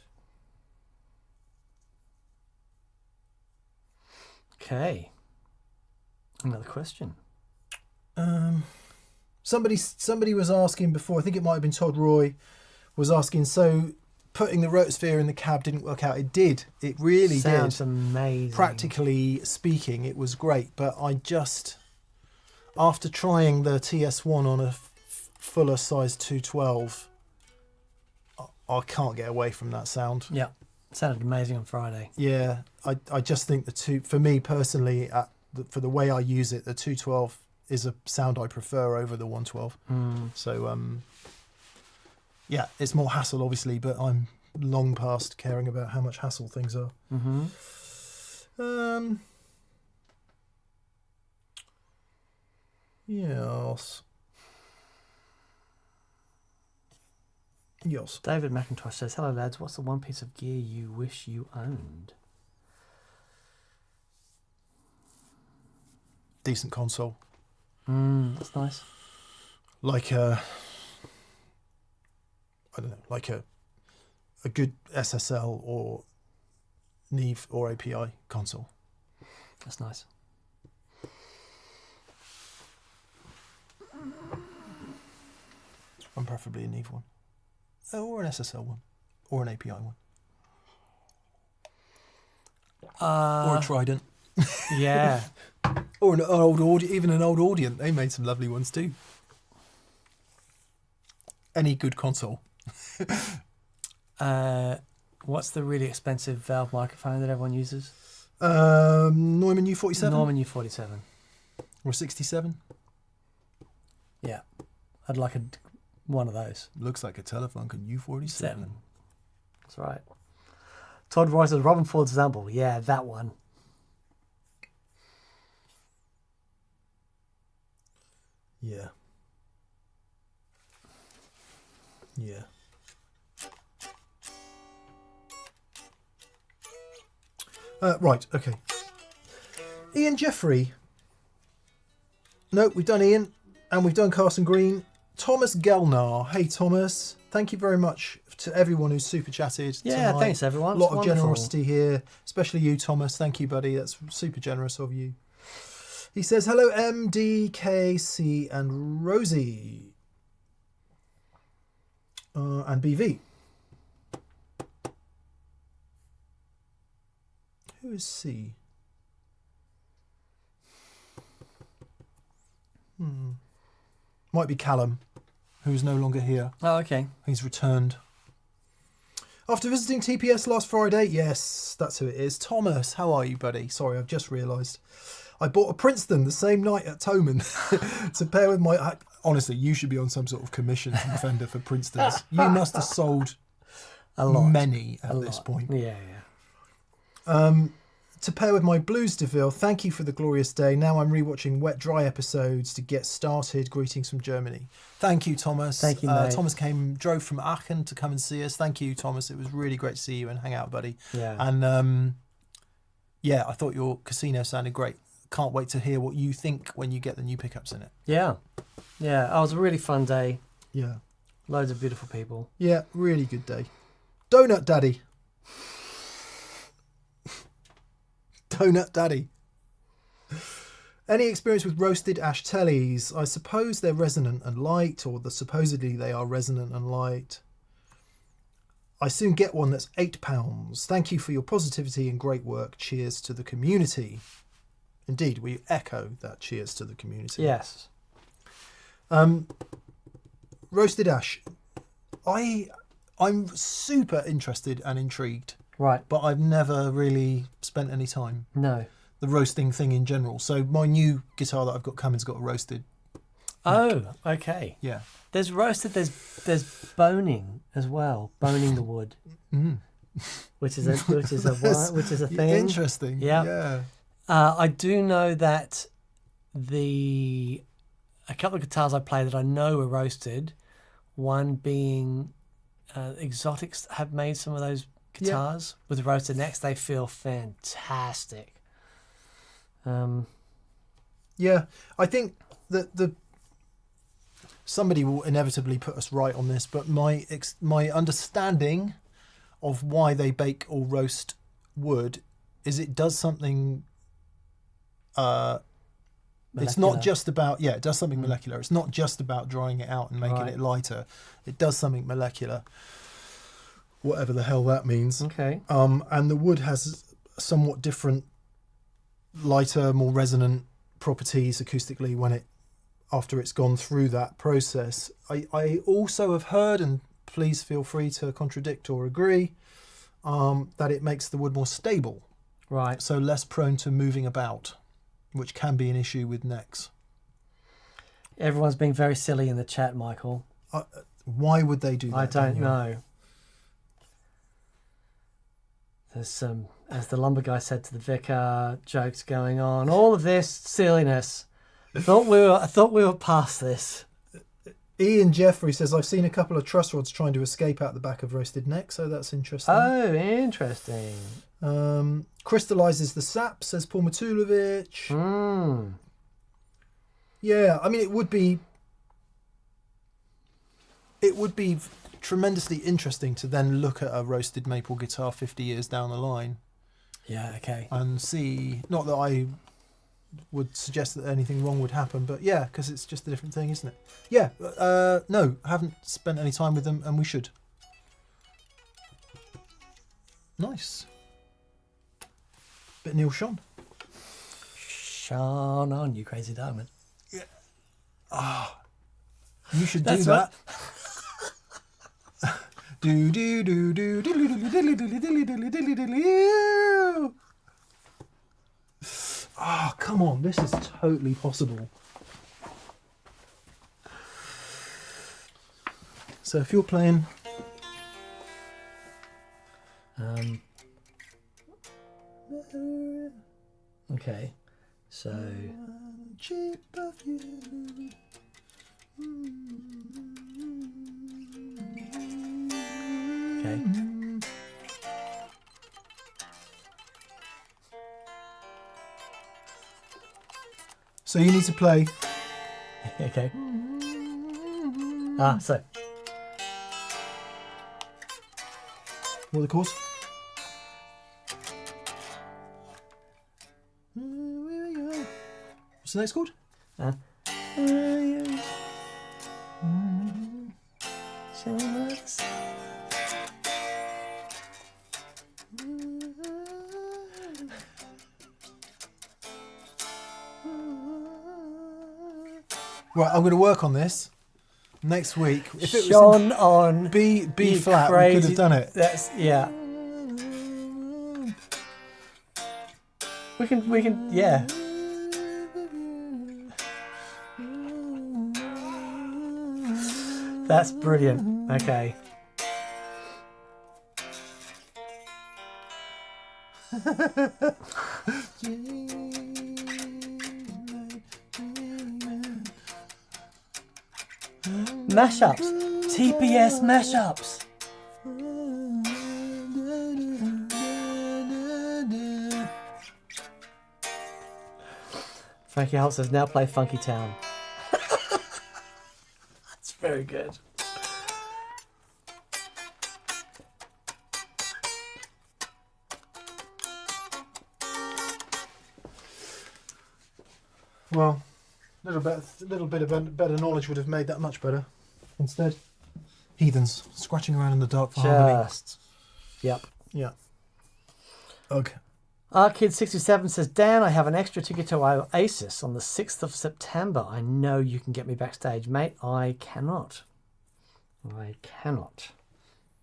Okay. Another question. Somebody was asking before, I think it might have been Todd Roy, was asking, so putting the Rotophere in the cab didn't work out. It did. It really Sounds did. amazing. Practically speaking, it was great, but I just, after trying the TS1 on a fuller size 212, I can't get away from that sound. Yeah. It sounded amazing on Friday. Yeah, I just think for me personally, for the way I use it, the 212 is a sound I prefer over the 112. So, yeah, it's more hassle, obviously, but I'm long past caring about how much hassle things are. Yes. Yes. David McIntosh says, hello lads, what's the one piece of gear you wish you owned? Decent console. That's nice. Like a good SSL or Neve or API console. That's nice. And preferably a Neve one. Or an SSL one. Or an API one. Or a Trident. Yeah. Or an old even an old Audient. They made some lovely ones too. Any good console. What's the really expensive valve microphone that everyone uses? Neumann U47? Neumann U47. Or 67? Yeah. I'd like one of those. Looks like a Telefunken U47. 7. That's right. Todd Roy says, Robin Ford's example. Yeah, that one. Yeah. Yeah. Right, okay. Ian Jeffrey. No, we've done Ian, and we've done Carson Green. Thomas Gelnar. Hey, Thomas. Thank you very much to everyone who's super chatted Yeah, tonight. thanks, everyone. A lot It's of wonderful. generosity here, especially you, Thomas. Thank you, buddy. That's super generous of you. He says, hello, MDKC and Rosie. And BV. Who is C? Might be Callum, who's no longer here. Oh, okay. He's returned. After visiting TPS last Friday, yes, that's who it is. Thomas, how are you, buddy? Sorry, I've just realised. I bought a Princeton the same night at Toman to pair with my... Honestly, you should be on some sort of commission from Fender for Princetons. You must have sold A lot. many at this point. Yeah, yeah. To pair with my Blues DeVille, thank you for the glorious day. Now I'm rewatching Wet Dry episodes to get started. Greetings from Germany. Thank you, Thomas. Thank you, mate. Thomas drove from Aachen to come and see us. Thank you, Thomas. It was really great to see you and hang out, buddy. Yeah. And yeah, I thought your casino sounded great. Can't wait to hear what you think when you get the new pickups in it. Yeah. Yeah. It was a really fun day. Yeah. Loads of beautiful people. Yeah, really good day. Donut Daddy. Donut Daddy. Any experience with roasted ash tellies? I suppose they're resonant and light, or supposedly they are resonant and light. I soon get one that's £8. Thank you for your positivity and great work. Cheers to the community. Indeed, we echo that cheers to the community. Yes. Roasted ash. I'm super interested and intrigued, Right. but I've never really spent any time. No. The roasting thing in general. So my new guitar that I've got coming's got a roasted. Oh, okay. Yeah. There's roasted. There's boning as well. Boning the wood, which is a thing. Interesting. Yeah. Yeah. I do know that a couple of guitars I play that I know are roasted. One being Exotics have made some of those guitars with roasted necks. They feel fantastic. Yeah. I think that somebody will inevitably put us right on this, but my understanding of why they bake or roast wood is it does something it's not Molecular. just about, it does something molecular. It's not just about drying it out and making it lighter. It does something molecular, whatever the hell that means. Okay. And the wood has somewhat different, lighter, more resonant properties acoustically after it's gone through that process. I also have heard, and please feel free to contradict or agree, that it makes the wood more stable. Right. So less prone to moving about, which can be an issue with necks. Everyone's being very silly in the chat, Michael. Why would they do that? I don't Daniel? know. There's some, as the lumber guy said to the vicar, jokes going on. All of this silliness. I thought we were past this. Ian Jeffrey says, I've seen a couple of truss rods trying to escape out the back of roasted neck, so that's interesting. Oh, interesting. Crystallizes the sap, says Paul Matulovic. Yeah, I mean, it would be tremendously interesting to then look at a roasted maple guitar 50 years down the line. Yeah, okay. And see, not that I would suggest that anything wrong would happen, but yeah, because it's just a different thing, isn't it? Yeah, no, I haven't spent any time with them, and we should. Nice. Bit Neil Sean. Sean on, you crazy diamond. You should do That's that. Do do do do diddly diddly diddly diddly diddly diddly diddly diddly. Ah, come on, this is totally possible. So if you're playing, Okay, so cheap perfume. okay. So you need to play. Okay. So What are the chords? What's the next chord? Right, I'm going to work on this next week. If it was Sean on B you flat, we could have done it. That's yeah. We can yeah. That's brilliant. Okay. Mashups. TPS mashups. Frankie Holt says, now play Funky Town. That's very good. Well, a little bit of better knowledge would have made that much better. Instead, heathens scratching around in the dark for harmony. Just. Yep. Yeah. Ugh. Kid67 says, Dan, I have an extra ticket to Oasis on the 6th of September. I know you can get me backstage. Mate, I cannot.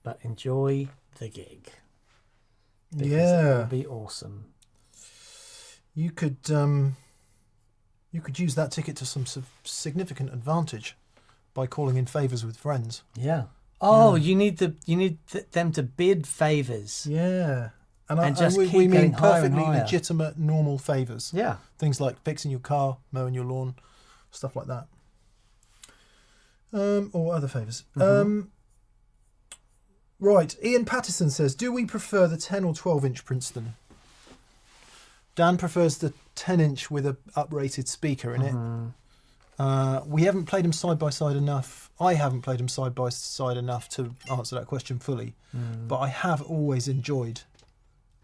But enjoy the gig. Because Yeah. it'll be awesome. You could use that ticket to some significant advantage by calling in favours with friends. Yeah. Oh, you need them to bid favours. Yeah. And just we keep mean getting higher and perfectly higher. legitimate, normal favours. Yeah. Things like fixing your car, mowing your lawn, stuff like that. Or other favours. Right. Ian Pattison says, do we prefer the 10 or 12-inch Princeton? Dan prefers the 10-inch with a uprated speaker in it. We haven't played them side by side enough. I haven't played them side by side enough to answer that question fully. But I have always enjoyed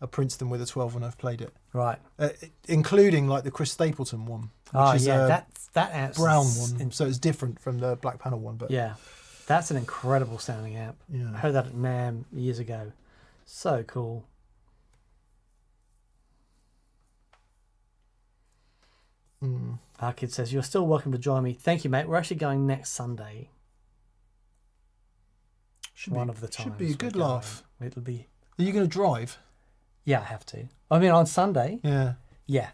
a Princeton with a 12 when I've played it. Right. Including like the Chris Stapleton one, which Oh, is yeah. a That amp's brown one, so it's different from the black panel one. But Yeah. That's an incredible sounding amp. yeah. I heard that at NAMM years ago. So cool. Our kid says, "You're still welcome to join me." Thank you, mate. We're actually going next Sunday. One of the times. Should be a good we're going. laugh. It'll be. Are you going to drive? Yeah, I have to. I mean, on Sunday. Yeah. Yeah.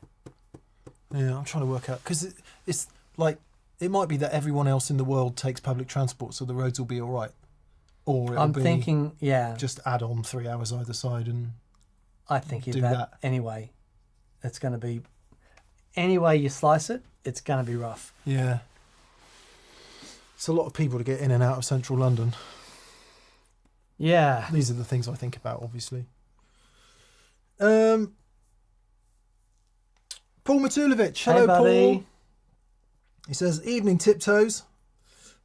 Yeah, I'm trying to work out because it's like it might be that everyone else in the world takes public transport, so the roads will be all right. Or it'll I'm be thinking, yeah. just add on 3 hours either side and I think do that that. anyway. It's going to be any way you slice it. It's going to be rough. yeah. It's a lot of people to get in and out of central London. Yeah. These are the things I think about, obviously. Paul Matulovic. Hello, Hey, buddy. Paul. He says, evening tiptoes.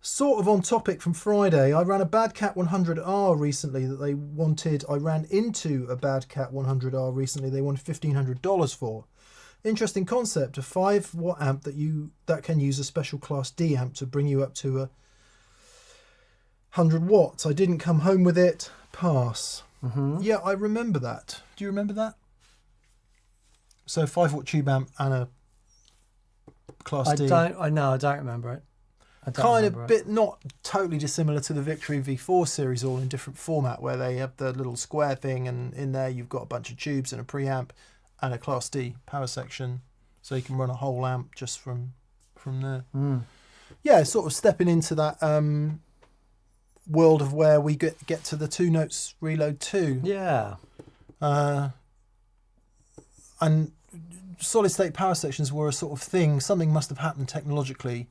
Sort of on topic from Friday. I ran a Bad Cat 100R recently that they wanted. I ran into a Bad Cat 100R recently they wanted $1,500 for. Interesting concept. A 5-watt amp that can use a special class D amp to bring you up to 100 watts. I didn't come home with it. Pass. Yeah, I remember that. Do you remember that? So 5-watt tube amp and a class D. I don't remember it. I don't Kind remember of bit not totally dissimilar to the Victory V4 series, all in different format, where they have the little square thing, and in there you've got a bunch of tubes and a preamp and a class D power section, so you can run a whole amp just from there. Yeah, sort of stepping into that world of where we get to the 2 notes reload 2. Yeah. And solid state power sections were a sort of thing. Something must have happened technologically,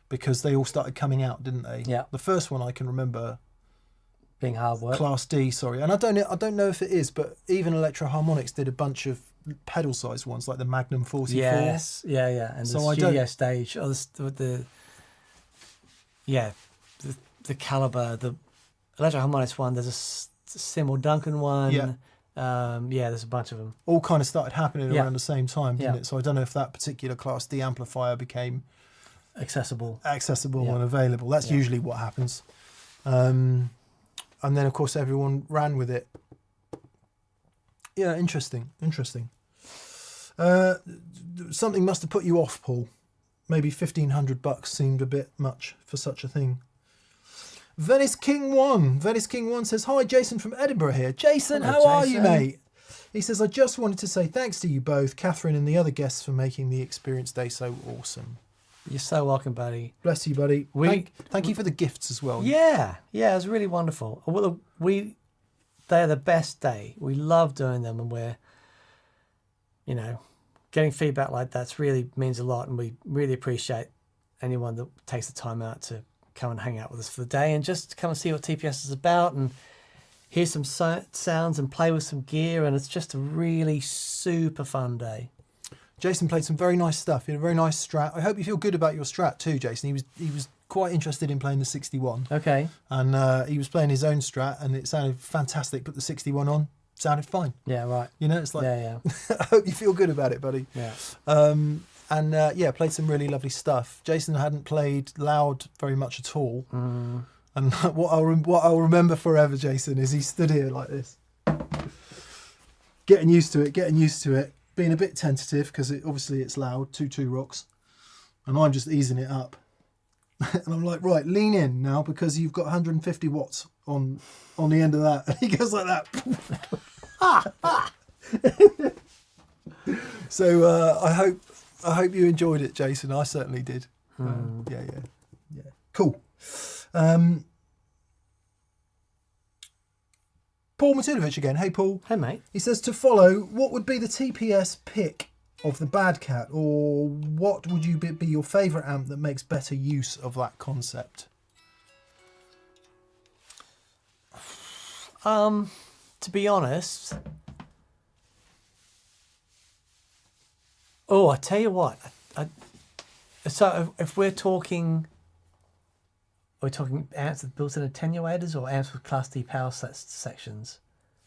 because they all started coming out, didn't they? Yeah. The first one I can remember, Being hard work. Class D, sorry, and I don't know if it is, but even Electro Harmonics did a bunch of pedal-sized ones, like the Magnum 44. Yes. Yeah. And So the I studio don't- stage. Oh, the caliber. The Electro Harmonics one. There's a Seymour Duncan one. Yeah. There's a bunch of them. All kind of started happening Yeah. around the same time, didn't Yeah. it? So I don't know if that particular Class D amplifier became Accessible. accessible Yeah. and available. That's Yeah. usually what happens. And then, of course, everyone ran with it. Yeah, interesting. Something must have put you off, Paul. Maybe $1,500 seemed a bit much for such a thing. Venice King 1 says, hi, Jason from Edinburgh here. Jason, Hello, how are you, Jason. mate? He says, I just wanted to say thanks to you both, Catherine and the other guests, for making the experience day so awesome. You're so welcome, buddy. Bless you, buddy. Thank you for the gifts as well. Yeah, it was really wonderful. Well, they're the best day. We love doing them, and we're, getting feedback like that really means a lot, and we really appreciate anyone that takes the time out to come and hang out with us for the day and just come and see what TPS is about and hear some sounds and play with some gear, and it's just a really super fun day. Jason played some very nice stuff. He had a very nice Strat. I hope you feel good about your Strat too, Jason. He was quite interested in playing the 61. Okay. And he was playing his own Strat, and it sounded fantastic. Put the 61 on, sounded fine. Yeah, right. It's like, Yeah. I hope you feel good about it, buddy. Yeah. Played some really lovely stuff. Jason hadn't played loud very much at all. And what I'll remember forever, Jason, is he stood here like this, getting used to it, being a bit tentative because obviously it's loud, 2-2 rocks, and I'm just easing it up. And I'm like, right, lean in now because you've got 150 watts on the end of that. And he goes like that. So I hope you enjoyed it, Jason. I certainly did. Yeah. Cool. Paul Matulovic again. Hey, Paul. Hey, mate. He says, to follow, what would be the TPS pick of the Bad Cat, or what would you be your favourite amp that makes better use of that concept? To be honest, I tell you what. So if we're talking amps with built-in attenuators or amps with Class D power sections?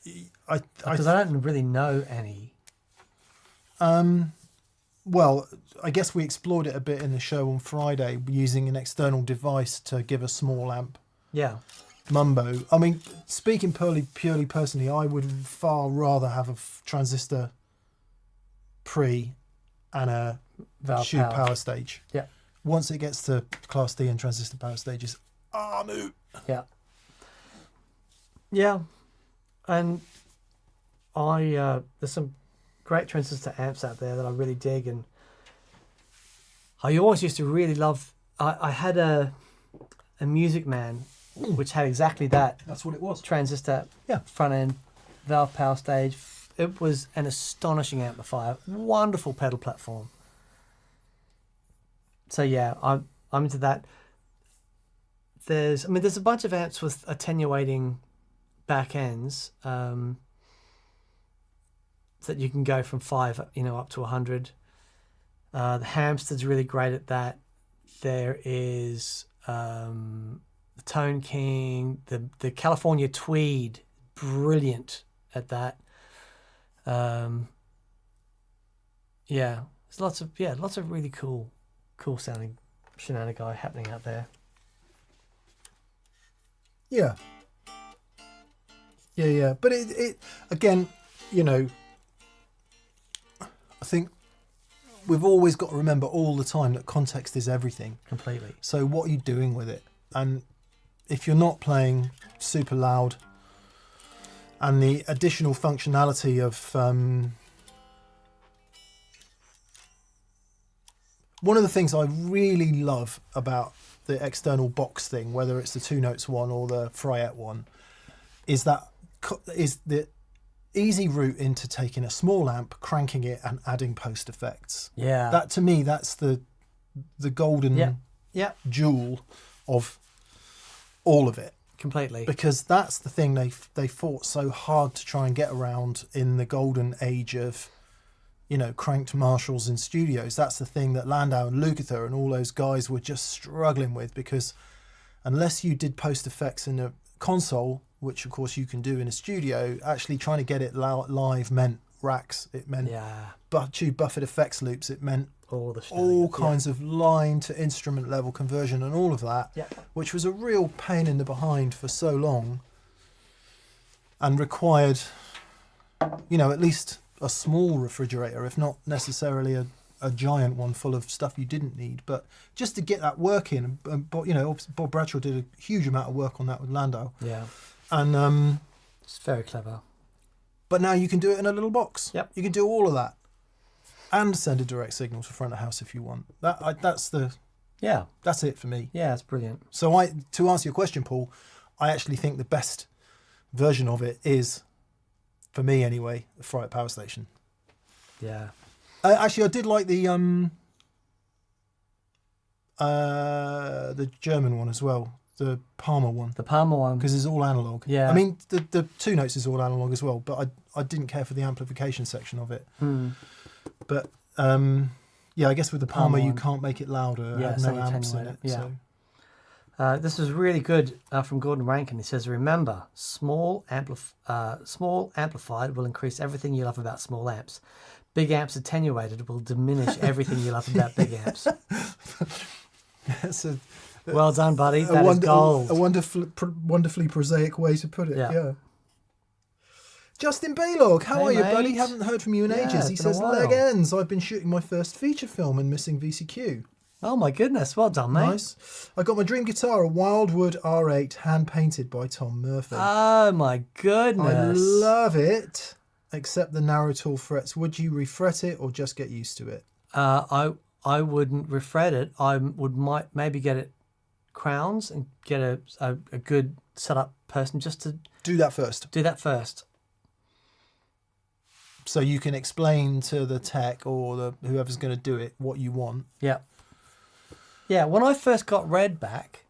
Because I don't really know any. Well, I guess we explored it a bit in the show on Friday, using an external device to give a small amp Yeah. mumbo. I mean, speaking purely personally, I would far rather have a transistor pre and a Valve tube power stage. Yeah. Once it gets to Class D and transistor power stages, moot. Yeah. Yeah. And there's some great transistor amps out there that I really dig, and I always used to really love. I had a Music Man, which had exactly that That's what it was. transistor front end, valve power stage. It was an astonishing amplifier, wonderful pedal platform. So yeah, I'm into that. There's a bunch of amps with attenuating back ends. That you can go from 5, up to 100. The Hamster's really great at that. There is the Tone King, the California Tweed, brilliant at that. There's lots of really cool sounding shenanigan happening out there. Yeah. But it again, I think we've always got to remember all the time that context is everything. Completely. So what are you doing with it? And if you're not playing super loud, and the additional functionality of one of the things I really love about the external box thing, whether it's the 2 Notes one or the Fryette one, is the easy route into taking a small amp, cranking it, and adding post effects. Yeah. That, to me, that's the golden jewel of all of it. Completely. Because that's the thing they fought so hard to try and get around in the golden age of, cranked Marshalls in studios. That's the thing that Landau and Lukather and all those guys were just struggling with, because unless you did post effects in a console, which of course you can do in a studio, actually trying to get it live meant racks. It meant tube buffered effects loops. It meant all kinds of line to instrument level conversion and all of that, which was a real pain in the behind for so long, and required, at least a small refrigerator, if not necessarily a giant one full of stuff you didn't need, but just to get that working. And Bob Bradshaw did a huge amount of work on that with Landau. Yeah. And it's very clever. But now you can do it in a little box. Yep. You can do all of that, and send a direct signal to front of house if you want. That's it for me. Yeah, it's brilliant. So to answer your question, Paul, I actually think the best version of it is, for me anyway, the Fryette Power Station. Yeah. Actually, I did like the German one as well. The Palmer one. The Palmer one. Because it's all analog. Yeah. I mean, the 2 Notes is all analog as well, but I didn't care for the amplification section of it. But, I guess with the Palmer you can't make it louder. Yeah, Have no amps in it. Yeah. So. This was really good from Gordon Rankin. He says, remember, small amplified will increase everything you love about small amps. Big amps attenuated will diminish everything you love about big amps. Well done, buddy. That is gold. A wonderfully prosaic way to put it. Yeah. Justin Baylog, how are you, mate? buddy? Haven't heard from you in ages. He says, leg ends. I've been shooting my first feature film and missing VCQ. Oh my goodness. Well done, mate. Nice. I got my dream guitar, a Wildwood R8, hand painted by Tom Murphy. Oh my goodness. I love it, except the narrow tool frets. Would you refret it or just get used to it? I wouldn't refret it. I might maybe get it crowns and get a good setup person just to do that first. So you can explain to the tech or whoever's going to do it what you want. Yeah. Yeah, when I first got Red back,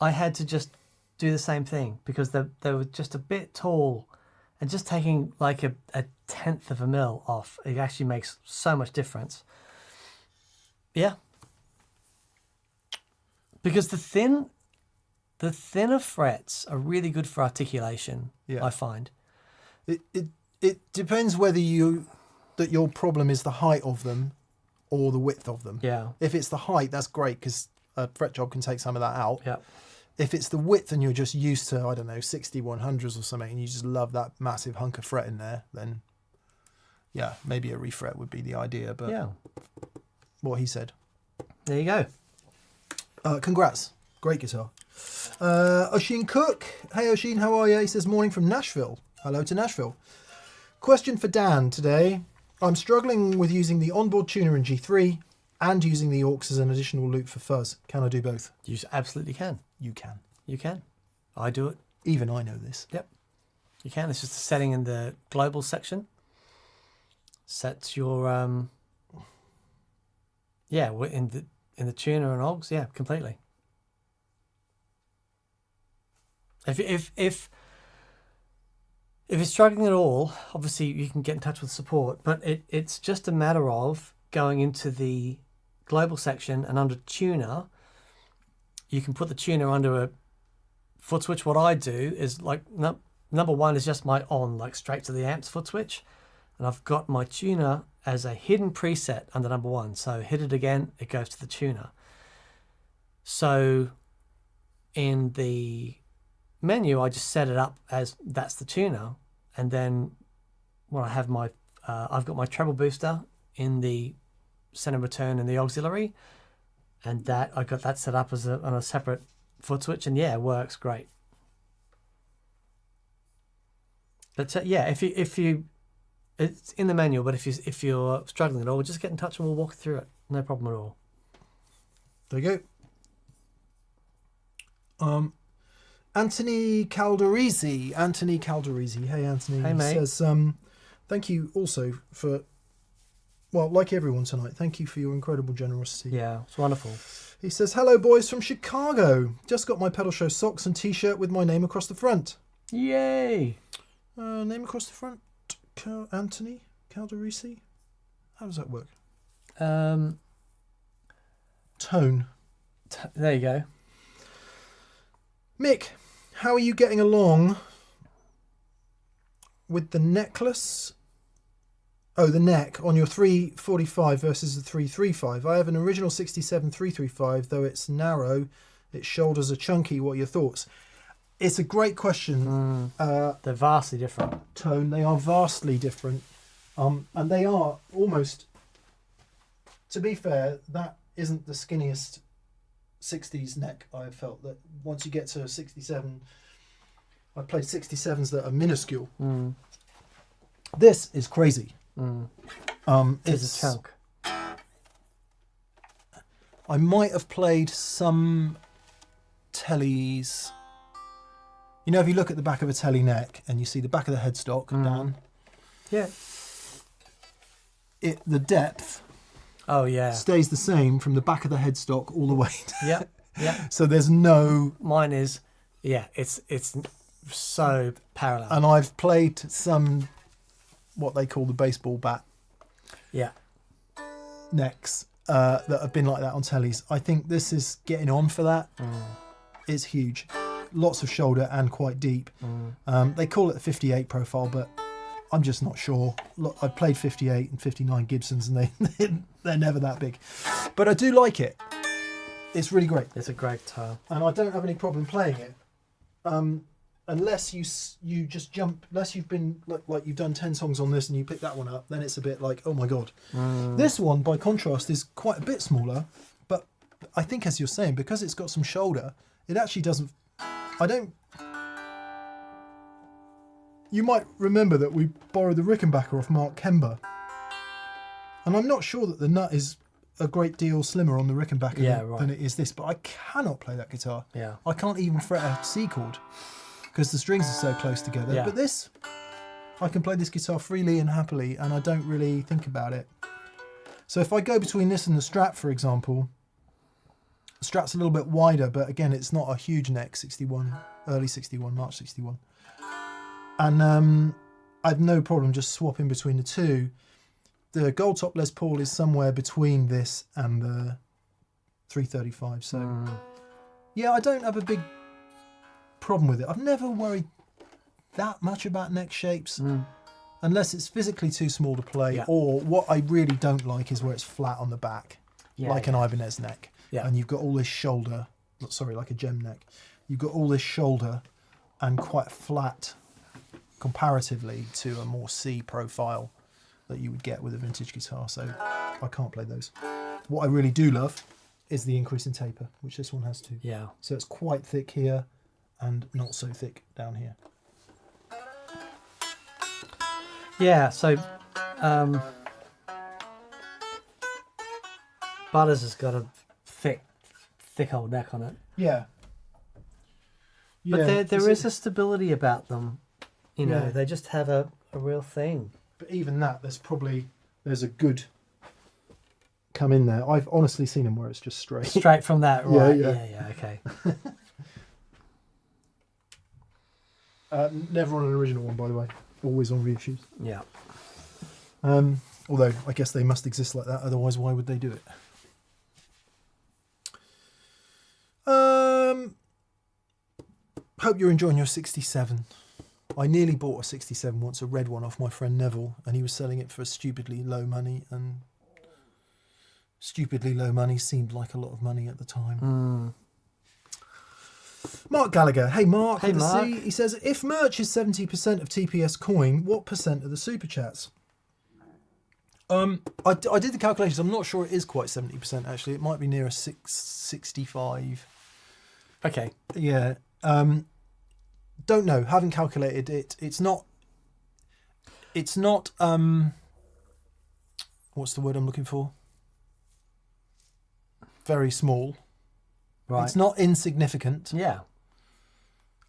I had to just do the same thing because they were just a bit tall, and just taking like a 1/10 of a mil off, it actually makes so much difference. Yeah. Because the thinner frets are really good for articulation, I find. It depends whether you that your problem is the height of them or the width of them. Yeah. If it's the height, that's great because a fret job can take some of that out. Yeah. If it's the width and you're just used to, I don't know, 6100s or something, and you just love that massive hunk of fret in there, then yeah, maybe a refret would be the idea. But Yeah. what he said. There you go. Congrats. Great guitar. Oshin Cook. Hey Oshin, how are you? He says, morning from Nashville. Hello to Nashville. Question for Dan today. I'm struggling with using the onboard tuner in G3 and using the aux as an additional loop for fuzz. Can I do both? You absolutely can. You can. You can. I do it. Even I know this. Yep. You can. It's just a setting in the global section. Sets your yeah, in the tuner and aux, yeah, completely. If you're struggling at all, obviously you can get in touch with support, but it's just a matter of going into the global section and under tuner, you can put the tuner under a foot switch. What I do is like number one is just my on, like straight to the amps foot switch. And I've got my tuner as a hidden preset under number one. So hit it again, it goes to the tuner. So in the menu, I just set it up as that's the tuner. And then when I have my, I've got my treble booster in the center return in the auxiliary. And that I got that set up as on a separate foot switch. And yeah, it works great. But yeah, if you it's in the manual, but if you're struggling at all, just get in touch and we'll walk you through it. No problem at all. There you go. Anthony Calderisi. Hey, Anthony. Hey, mate. Says, thank you also for, well, like everyone tonight, thank you for your incredible generosity. Yeah, it's wonderful. He says, hello, boys from Chicago. Just got my pedal show socks and T-shirt with my name across the front. Yay! Name across the front. Anthony Calderisi. How does that work? Tone. There you go. Mick, how are you getting along with the necklace? Oh, the neck on your 345 versus the 335. I have an original 67 335, though it's narrow. Its shoulders are chunky. What are your thoughts? It's a great question. They're vastly different. Tone. They are vastly different. And they are almost, to be fair, that isn't the skinniest 60s neck I've felt. That once you get to 67, I played 67s that are minuscule. This is crazy. It's a chunk. I might have played some tellies. You know, if you look at the back of a telly neck and you see the back of the headstock down, Yeah. the depth Oh yeah. stays the same from the back of the headstock all the way down. Yeah. Yeah. So there's no. Mine is. Yeah. It's so parallel. And I've played some, what they call the baseball bat Yeah. necks that have been like that on tellies. I think this is getting on for that. It's huge. Lots of shoulder and quite deep. They call it a 58 profile, but I'm just not sure. Look, I've played 58 and 59 Gibsons and they're never that big. But I do like it. It's really great. It's a great guitar. And I don't have any problem playing it. Unless you just jump, unless you've been like you've done 10 songs on this and you pick that one up, then it's a bit like, oh my God. This one, by contrast, is quite a bit smaller. But I think, as you're saying, because it's got some shoulder, it actually doesn't. You might remember that we borrowed the Rickenbacker off Mark Kember. And I'm not sure that the nut is a great deal slimmer on the Rickenbacker than it is this, but I cannot play that guitar. Yeah. I can't even fret a C chord because the strings are so close together. Yeah. But this, I can play this guitar freely and happily, and I don't really think about it. So if I go between this and the Strat, for example, the Strat's a little bit wider, but again, it's not a huge neck, 61, early 61, March 61. And I've no problem just swapping between the two. The Gold Top Les Paul is somewhere between this and the 335. So, yeah, I don't have a big problem with it. I've never worried that much about neck shapes. unless it's physically too small to play, Yeah. or what I really don't like is where it's flat on the back, Yeah, like an Ibanez neck, Yeah. and you've got all this shoulder. Sorry, like a gem neck. You've got all this shoulder and quite flat comparatively to a more C profile that you would get with a vintage guitar. So I can't play those. What I really do love is the increase in taper, which this one has too. Yeah. So it's quite thick here and not so thick down here. Yeah, so Butters has got a thick old neck on it. Yeah. But there is a stability about them. You know, Yeah. they just have a real thing. But even that, there's a good come in there. I've honestly seen them where it's just straight. Straight from that, right? Yeah. Yeah, okay. Never on an original one, by the way. Always on reissues. Yeah. Although I guess they must exist like that. Otherwise, why would they do it? Hope you're enjoying your 67. I nearly bought a 67 once, a red one off my friend Neville, and he was selling it for stupidly low money, and stupidly low money seemed like a lot of money at the time. Mark Gallagher. Hey Mark. Hey, with a Mark. C. He says, if merch is 70% of TPS coin, what percent are the super chats? I did the calculations. I'm not sure it is quite 70% actually. It might be near a 65. Okay. Yeah. Don't know. Haven't calculated it. It's not. What's the word I'm looking for? Very small. Right. It's not insignificant. Yeah.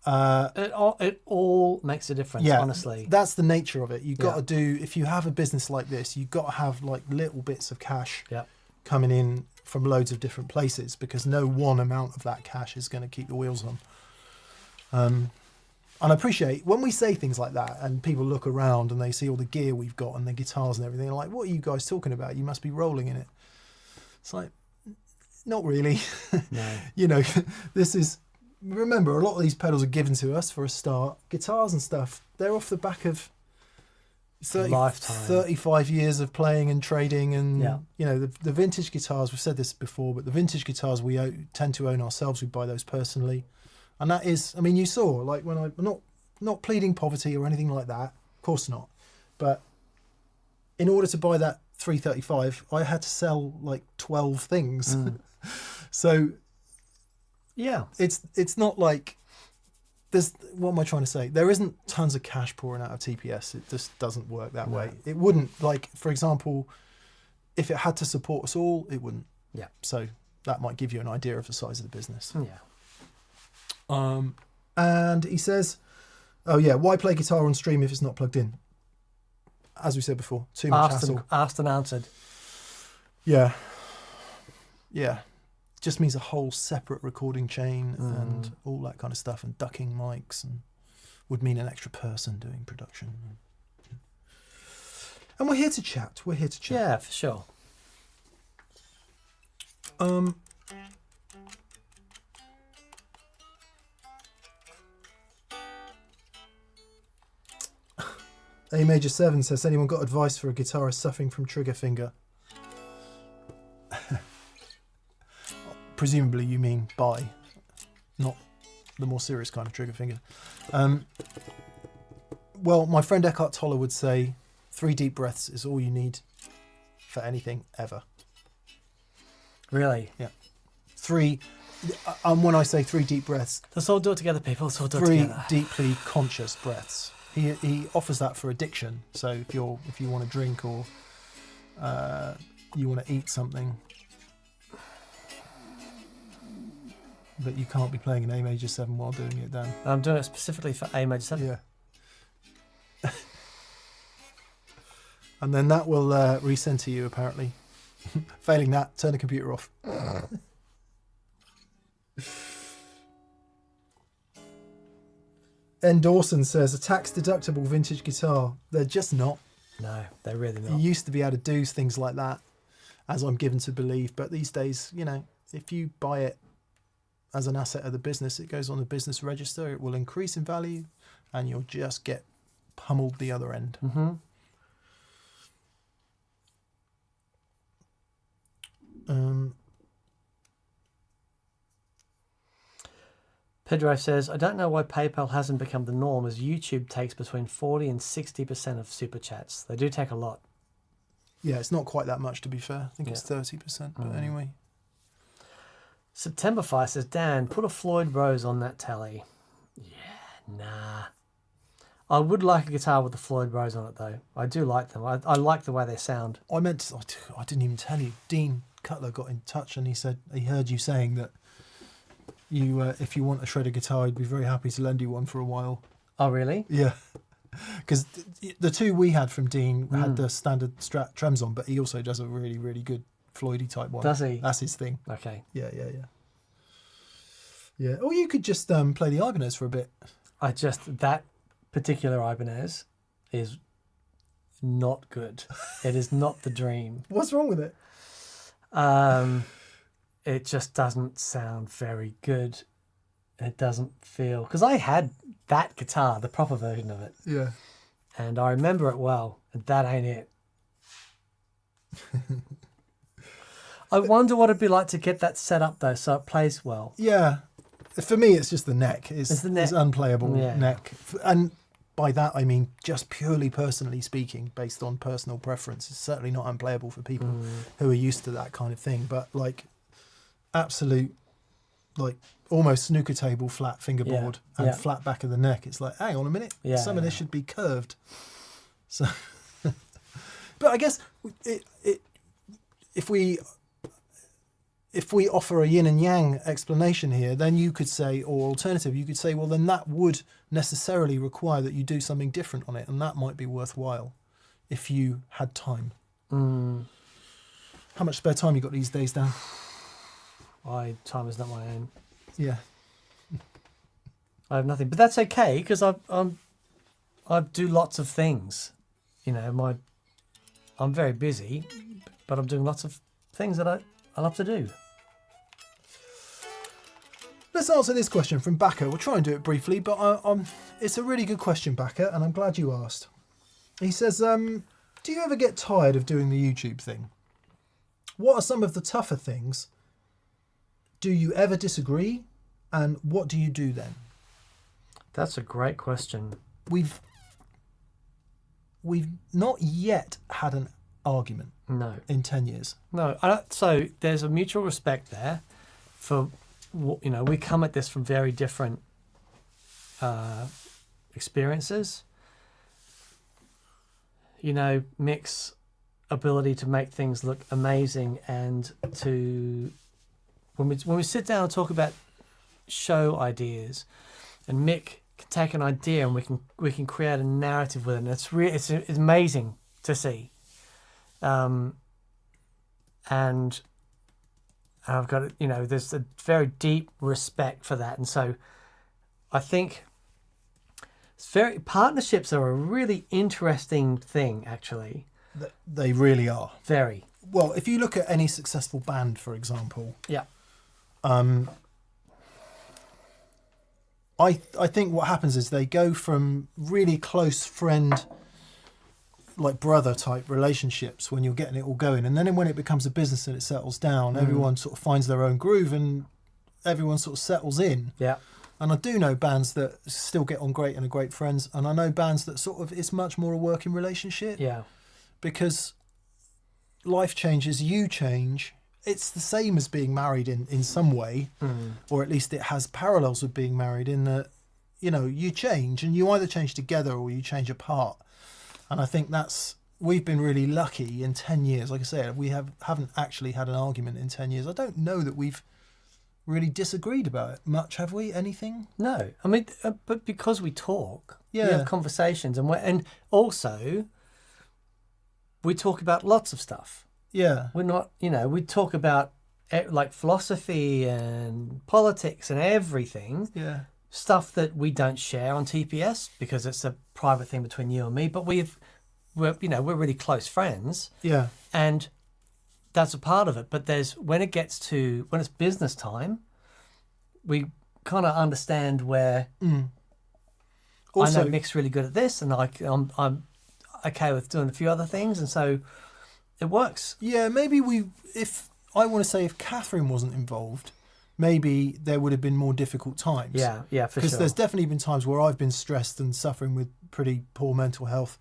It all makes a difference, Yeah, honestly. that's the nature of it. You've got Yeah. to do, if you have a business like this, you've got to have like little bits of cash Yeah. coming in from loads of different places, because no one amount of that cash is going to keep the wheels on. And I appreciate when we say things like that and people look around and they see all the gear we've got and the guitars and everything, they're like, what are you guys talking about? You must be rolling in it. It's like, not really. No. You know, this is, remember, a lot of these pedals are given to us for a start. Guitars and stuff, they're off the back of 35 years of playing and trading. And, Yeah. you know, the vintage guitars, we've said this before, but the vintage guitars we tend to own ourselves. We buy those personally. And that is, I mean, you saw, like, when I'm not pleading poverty or anything like that, of course not. But in order to buy that 335, I had to sell like 12 things. So Yeah. it's not like there's, what am I trying to say? There isn't tons of cash pouring out of TPS. It just doesn't work that way. It wouldn't, like, for example, if it had to support us all, it wouldn't. Yeah. So that might give you an idea of the size of the business. Yeah. And he says, oh yeah, why play guitar on stream if it's not plugged in? As we said before, too much hassle. Asked and answered. Yeah. Just means a whole separate recording chain and all that kind of stuff, and ducking mics, and would mean an extra person doing production. And we're here to chat. Yeah, for sure. A Major 7 says, anyone got advice for a guitarist suffering from trigger finger? Presumably you mean by, not the more serious kind of trigger finger. Well, my friend Eckhart Tolle would say 3 deep breaths is all you need for anything ever. Really? Yeah. 3, when I say 3 deep breaths, Let's all do it together, people. Let's all do it 3 together. deeply conscious breaths. He offers that for addiction. So if you want to drink or you want to eat something, but you can't be playing an A Major 7 while doing it, Dan. I'm doing it specifically for A Major 7. Yeah. And then that will resend to you, apparently. Failing that, turn the computer off. N. Dawson says, a tax-deductible vintage guitar. They're just not. No, they're really You not. used to be able to do things like that, as I'm given to believe. But these days, you know, if you buy it as an asset of the business, it goes on the business register. It will increase in value, and you'll just get pummeled the other end. Mm-hmm. Pedro says, I don't know why PayPal hasn't become the norm, as YouTube takes between 40 and 60% of super chats. They do take a lot. Yeah, it's not quite that much, to be fair. I think it's 30%, but anyway. September Fire says, Dan, put a Floyd Rose on that telly. Yeah, nah. I would like a guitar with a Floyd Rose on it, though. I do like them. I like the way they sound. I didn't even tell you. Dean Cutler got in touch and he said he heard you saying that you, if you want a shredder guitar, he'd be very happy to lend you one for a while. Oh, really? Yeah. Because the two we had from Dean had the standard Strat trems on, but he also does a really, really good Floydy type one. Does he? That's his thing. Okay. Yeah. Or you could just play the Ibanez for a bit. That particular Ibanez is not good. It is not the dream. What's wrong with it? It just doesn't sound very good. It doesn't feel... Because I had that guitar, the proper version of it. Yeah. And I remember it well. And that ain't it. I wonder what it'd be like to get that set up, though, so it plays well. Yeah. For me, it's just the neck. It's the neck. It's unplayable Yeah. neck. And by that, I mean just purely personally speaking, based on personal preference. It's certainly not unplayable for people who are used to that kind of thing. But like absolute, like almost snooker table flat fingerboard and flat back of the neck. It's like, hang on a minute. Yeah, Some of this should be curved. So, but I guess if we offer a yin and yang explanation here, then you could say, or alternative, you could say, well, then that would necessarily require that you do something different on it, and that might be worthwhile if you had time. How much spare time you got these days, Dan? Time is not my own. Yeah. I have nothing, but that's okay because I do lots of things. You know, I'm very busy, but I'm doing lots of things that I love to do. Let's answer this question from Backer. We'll try and do it briefly, but it's a really good question, Backer, and I'm glad you asked. He says, do you ever get tired of doing the YouTube thing? What are some of the tougher things? Do you ever disagree? And what do you do then? That's a great question. We've not yet had an argument. No. In 10 years. No. So there's a mutual respect there for, you know, we come at this from very different experiences. You know, Mick's ability to make things look amazing and to, when we sit down and talk about show ideas, and Mick can take an idea and we can create a narrative with it, and it's amazing to see. And I've got, you know, there's a very deep respect for that. And so I think partnerships are a really interesting thing, actually. They really are. Very. Well, if you look at any successful band, for example. Yeah. I think what happens is they go from really close friend, like brother type relationships when you're getting it all going, and then when it becomes a business and it settles down, everyone sort of finds their own groove and everyone sort of settles in. Yeah. And I do know bands that still get on great and are great friends, and I know bands that sort of it's much more a working relationship. Yeah. Because life changes, you change. It's the same as being married in some way, or at least it has parallels with being married in that, you know, you change and you either change together or you change apart. And I think we've been really lucky in 10 years. Like I said, we haven't actually had an argument in 10 years. I don't know that we've really disagreed about it much, have we? Anything? No. I mean, but because we talk, we Yeah. have conversations, and also we talk about lots of stuff. Yeah. We're not, you know, we talk about like philosophy and politics and everything. Yeah. Stuff that we don't share on TPS because it's a private thing between you and me, but we're really close friends. Yeah. And that's a part of it. But when it's business time, we kind of understand where Also, I know Mick's really good at this, and I'm okay with doing a few other things, and so it works. yeah, maybe if Catherine wasn't involved, maybe there would have been more difficult times. Yeah, for Because sure. there's definitely been times where I've been stressed and suffering with pretty poor mental health,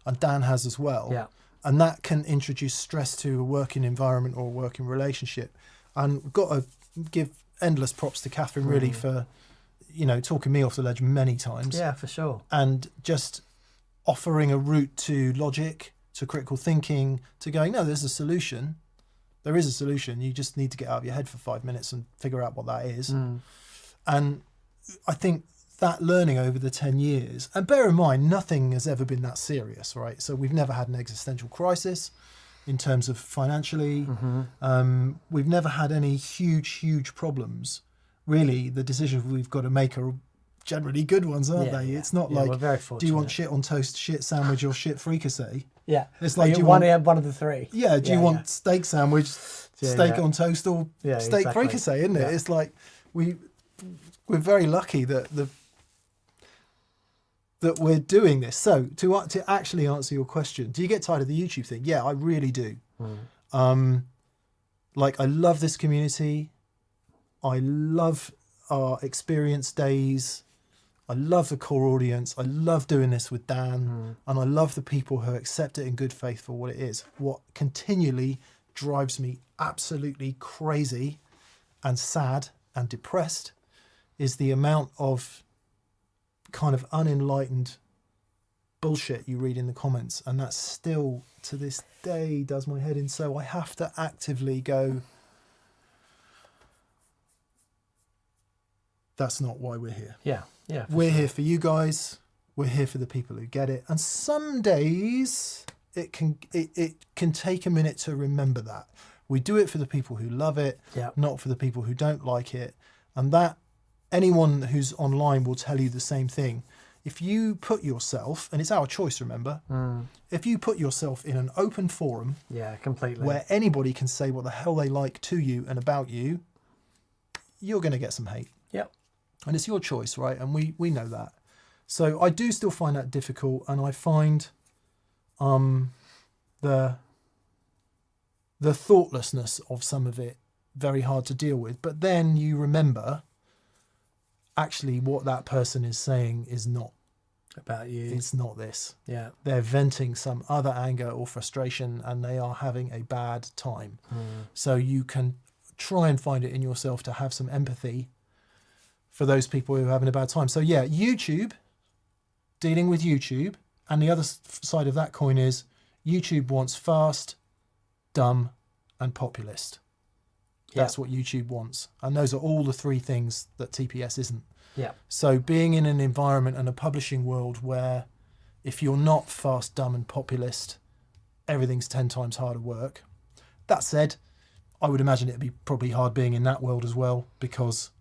and Dan has as well. Yeah. And that can introduce stress to a working environment or a working relationship. And we've got to give endless props to Catherine really for, talking me off the ledge many times. Yeah, for sure. And just offering a route to logic, to critical thinking, to going, no, there's a solution. There is a solution. You just need to get out of your head for 5 minutes and figure out what that is. And I think that learning over the 10 years, and bear in mind, nothing has ever been that serious, right? So we've never had an existential crisis in terms of financially. We've never had any huge problems. Really, the decisions we've got to make are generally good ones, aren't they? It's not we're like, very do you want fortunate. shit on toast, shit sandwich, or shit fricassee? Yeah. It's like, you do you want want one of the three? Yeah, do you want steak sandwich, steak on toast, or steak exactly. fricassee, isn't it? Yeah. It's like we're very lucky that we're doing this. So to actually answer your question, do you get tired of the YouTube thing? Yeah, I really do. I love this community. I love our experience days. I love the core audience. I love doing this with Dan, and I love the people who accept it in good faith for what it is. What continually drives me absolutely crazy and sad and depressed is the amount of kind of unenlightened bullshit you read in the comments, and that still to this day does my head in. So I have to actively go, that's not why we're here. Yeah. We're here for you guys. We're here for the people who get it. And some days it can take a minute to remember that. We do it for the people who love it, not for the people who don't like it. And that anyone who's online will tell you the same thing. If you put yourself, and it's our choice, remember, if you put yourself in an open forum, completely, where anybody can say what the hell they like to you and about you, you're going to get some hate. Yep. And it's your choice, right? And we know that. So I do still find that difficult, and I find the thoughtlessness of some of it very hard to deal with. But then you remember, actually, what that person is saying is not about you. It's not this. Yeah. They're venting some other anger or frustration, and they are having a bad time. So you can try and find it in yourself to have some empathy for those people who are having a bad time. So yeah, YouTube, dealing with YouTube. And the other side of that coin is YouTube wants fast, dumb, and populist. That's what YouTube wants. And those are all the three things that TPS isn't. Yeah. So being in an environment and a publishing world where if you're not fast, dumb, and populist, everything's 10 times harder work. That said, I would imagine it'd be probably hard being in that world as well, because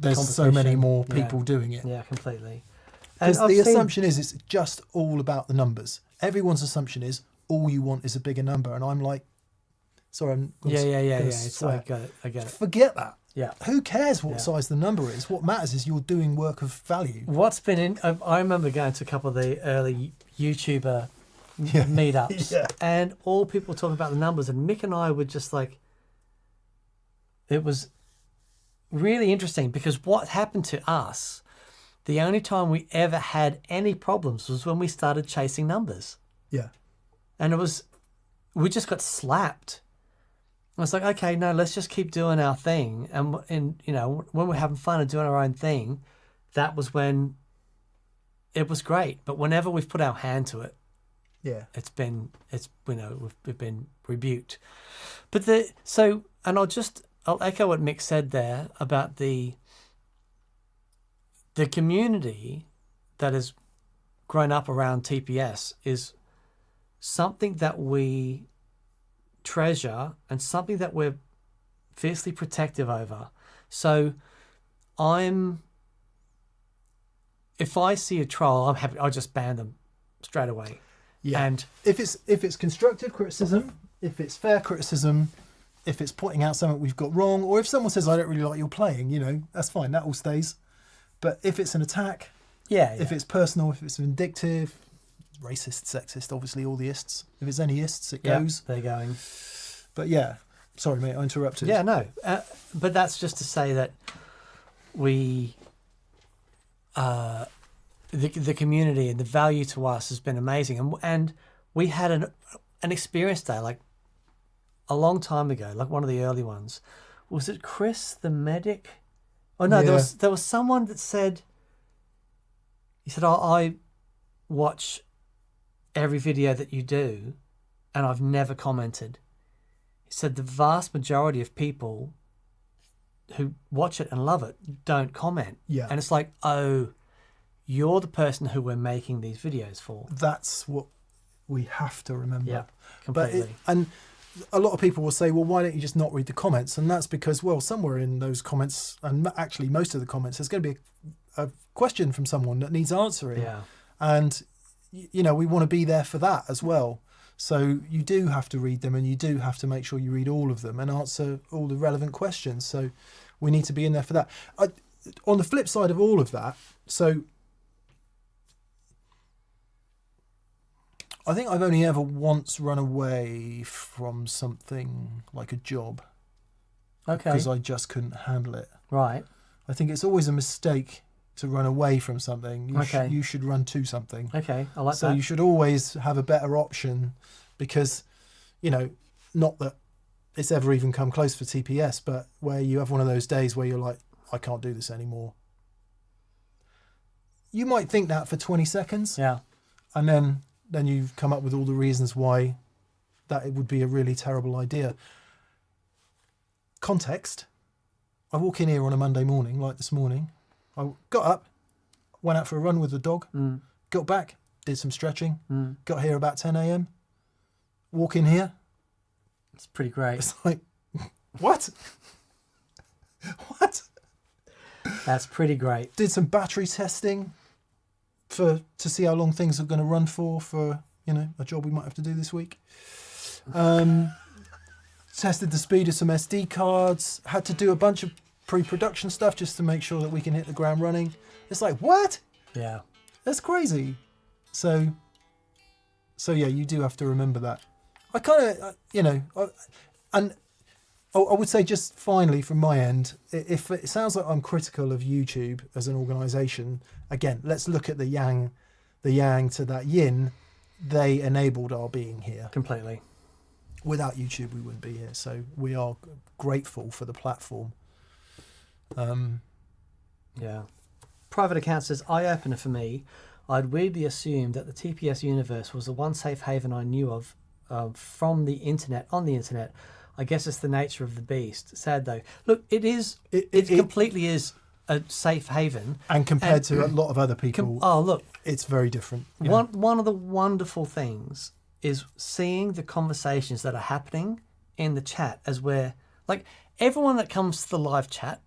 there's so many more people doing it. Yeah, completely. Because the assumption is it's just all about the numbers. Everyone's assumption is all you want is a bigger number. And I'm like, sorry, I'm gonna It's like, I get it. Forget that. Yeah. Who cares what size the number is? What matters is you're doing work of value. What's been in... I remember going to a couple of the early YouTuber meetups, and all people talking about the numbers, and Mick and I were just like... It was really interesting, because what happened to us, the only time we ever had any problems was when we started chasing numbers. Yeah. And we just got slapped. I was like, okay, no, let's just keep doing our thing. And when we're having fun and doing our own thing, that was when it was great. But whenever we've put our hand to it, we've been rebuked. But I'll echo what Mick said there about the community that has grown up around TPS is something that we treasure and something that we're fiercely protective over. So if I see a troll, I'm happy, I'll just ban them straight away. Yeah. And if it's constructive criticism, if it's fair criticism, if it's pointing out something we've got wrong, or if someone says, I don't really like your playing, that's fine, that all stays. But if it's an attack, Yeah. If it's personal, if it's vindictive, racist, sexist, obviously all the ists. If it's any ists, it goes. They're going. But yeah, sorry mate, I interrupted. Yeah, no. But that's just to say that we, the community and the value to us has been amazing. And we had an experience day, like a long time ago, like one of the early ones. Was it Chris, the medic? Oh no, Yeah. there was someone that said, he said, I watch every video that you do and I've never commented. He said the vast majority of people who watch it and love it don't comment. Yeah. And it's like, oh, you're the person who we're making these videos for. That's what we have to remember. Yeah, But completely. and a lot of people will say, well, why don't you just not read the comments? And that's because, well, somewhere in those comments, and actually most of the comments, there's going to be a question from someone that needs answering. Yeah. And, you know, we want to be there for that as well. So you do have to read them, and you do have to make sure you read all of them and answer all the relevant questions. So we need to be in there for that. On the flip side of all of that, so I think I've only ever once run away from something like a job Okay. because I just couldn't handle it. Right. I think it's always a mistake to run away from something. Okay. You should run to something. Okay. I like So that. you should always have a better option because, you know, not that it's ever even come close for TPS, but where you have one of those days where you're like, I can't do this anymore. You might think that for 20 seconds. Yeah. And then you've come up with all the reasons why that it would be a really terrible idea. Context. I walk in here on a Monday morning, like this morning. I got up, went out for a run with the dog, got back, did some stretching, got here about 10 a.m. Walk in here. It's pretty great. It's like, what? What? That's pretty great. Did some battery testing to see how long things are going to run for, you know, a job we might have to do this week. Tested the speed of some SD cards, had to do a bunch of pre-production stuff just to make sure that we can hit the ground running. It's like, what? Yeah. That's crazy. So yeah, you do have to remember that. I kind of, you know, and I would say just finally from my end, if it sounds like I'm critical of YouTube as an organisation, again, let's look at the yang to that yin. They enabled our being here. Completely. Without YouTube, we wouldn't be here. So we are grateful for the platform. Yeah. Private account says, eye-opener for me. I'd weirdly assumed that the TPS universe was the one safe haven I knew of from the internet, on the internet. I guess it's the nature of the beast. Sad though. Look, it is. It completely is a safe haven. And compared to a lot of other people, Look, it's very different. Yeah. one of the wonderful things is seeing the conversations that are happening in the chat as we're like everyone that comes to the live chat,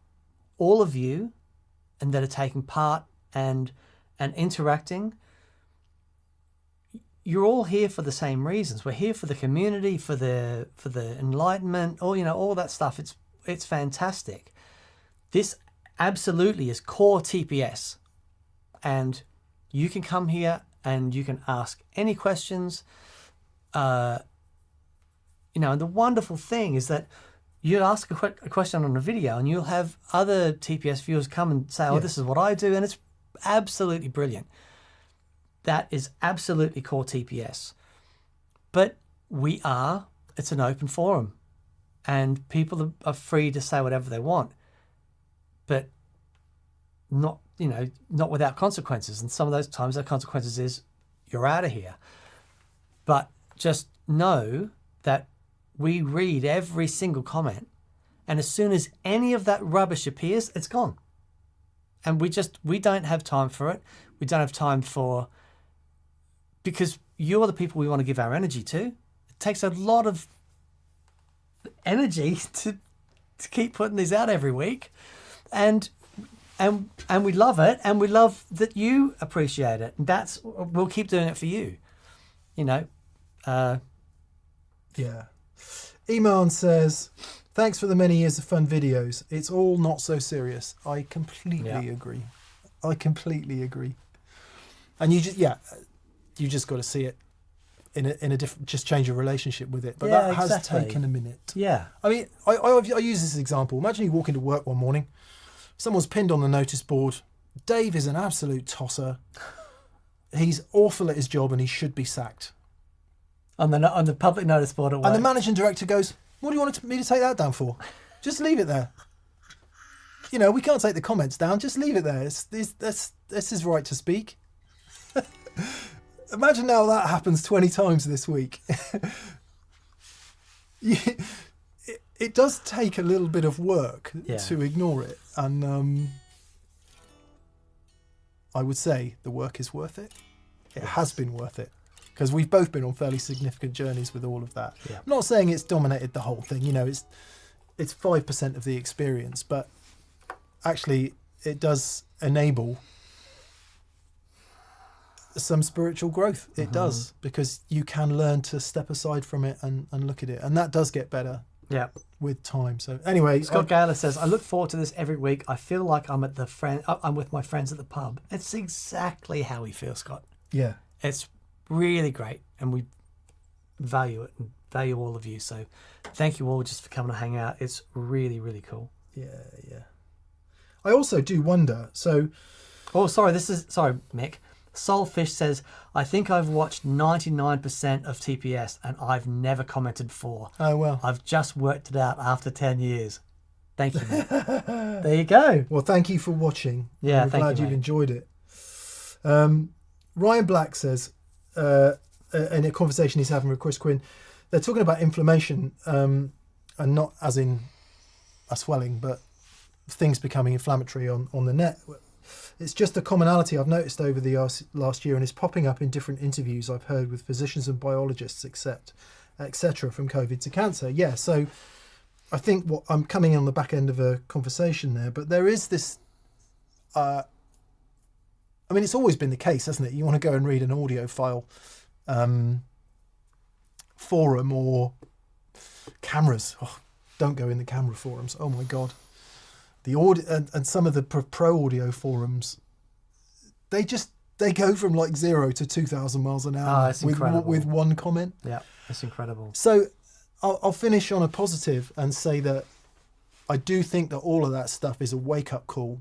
all of you, and that are taking part and interacting. You're all here for the same reasons. We're here for the community, for the enlightenment, all that stuff. It's fantastic. This absolutely is core TPS, and you can come here and you can ask any questions. And the wonderful thing is that you ask a question on a video, and you'll have other TPS viewers come and say, "Oh, this is what I do," and it's absolutely brilliant. That is absolutely core TPS. But it's an open forum, and people are free to say whatever they want, but not without consequences. And some of those times, the consequences is you're out of here. But just know that we read every single comment, and as soon as any of that rubbish appears, it's gone. And we don't have time for it. We don't have time because you're the people we want to give our energy to. It takes a lot of energy to keep putting these out every week. And we love it, and we love that you appreciate it. And we'll keep doing it for you. Yeah. Iman says, thanks for the many years of fun videos. It's all not so serious. I completely agree. And you just got to see it in a different, just change your relationship with it. But Yeah, that has exactly. taken a minute. Yeah. I mean, I use this example. Imagine you walk into work one morning, someone's pinned on the notice board, Dave is an absolute tosser. He's awful at his job and he should be sacked. On the public notice board at work. And the managing director goes, what do you want me to take that down for? Just leave it there. You know, we can't take the comments down. Just leave it there. This is right to speak. Imagine now that happens 20 times this week. It does take a little bit of work to ignore it. And I would say the work is worth it. It has been worth it. Because we've both been on fairly significant journeys with all of that. Yeah. I'm not saying it's dominated the whole thing. You know, it's 5% of the experience, but actually it does enable some spiritual growth. It does, because you can learn to step aside from it and look at it. And that does get better with time. So anyway, Scott Gaylor says, I look forward to this every week. I feel like I'm with my friends at the pub. It's exactly how we feel, Scott. Yeah. It's really great, and we value it and value all of you. So thank you all just for coming to hang out. It's really, really cool. Yeah. I also do wonder, so... Oh, sorry, Mick. Soulfish says, I think I've watched 99% of TPS and I've never commented before. Oh, well. I've just worked it out after 10 years. Thank you, Mick. There you go. Well, thank you for watching. Yeah, I'm thank glad you, you've mate. enjoyed it. Ryan Black says, in a conversation he's having with Chris Quinn, they're talking about inflammation, and not as in a swelling, but things becoming inflammatory on the net. It's just a commonality I've noticed over the last year, and it's popping up in different interviews I've heard with physicians and biologists, etc., from COVID to cancer. Yeah, so I think what I'm coming on the back end of a conversation there, but there is this... I mean, it's always been the case, hasn't it? You want to go and read an audio file forum or cameras. Oh, don't go in the camera forums. Oh my God. The audio and some of the pro audio forums, they go from like 0 to 2,000 miles an hour with one comment. Yeah, it's incredible. So I'll finish on a positive and say that I do think that all of that stuff is a wake-up call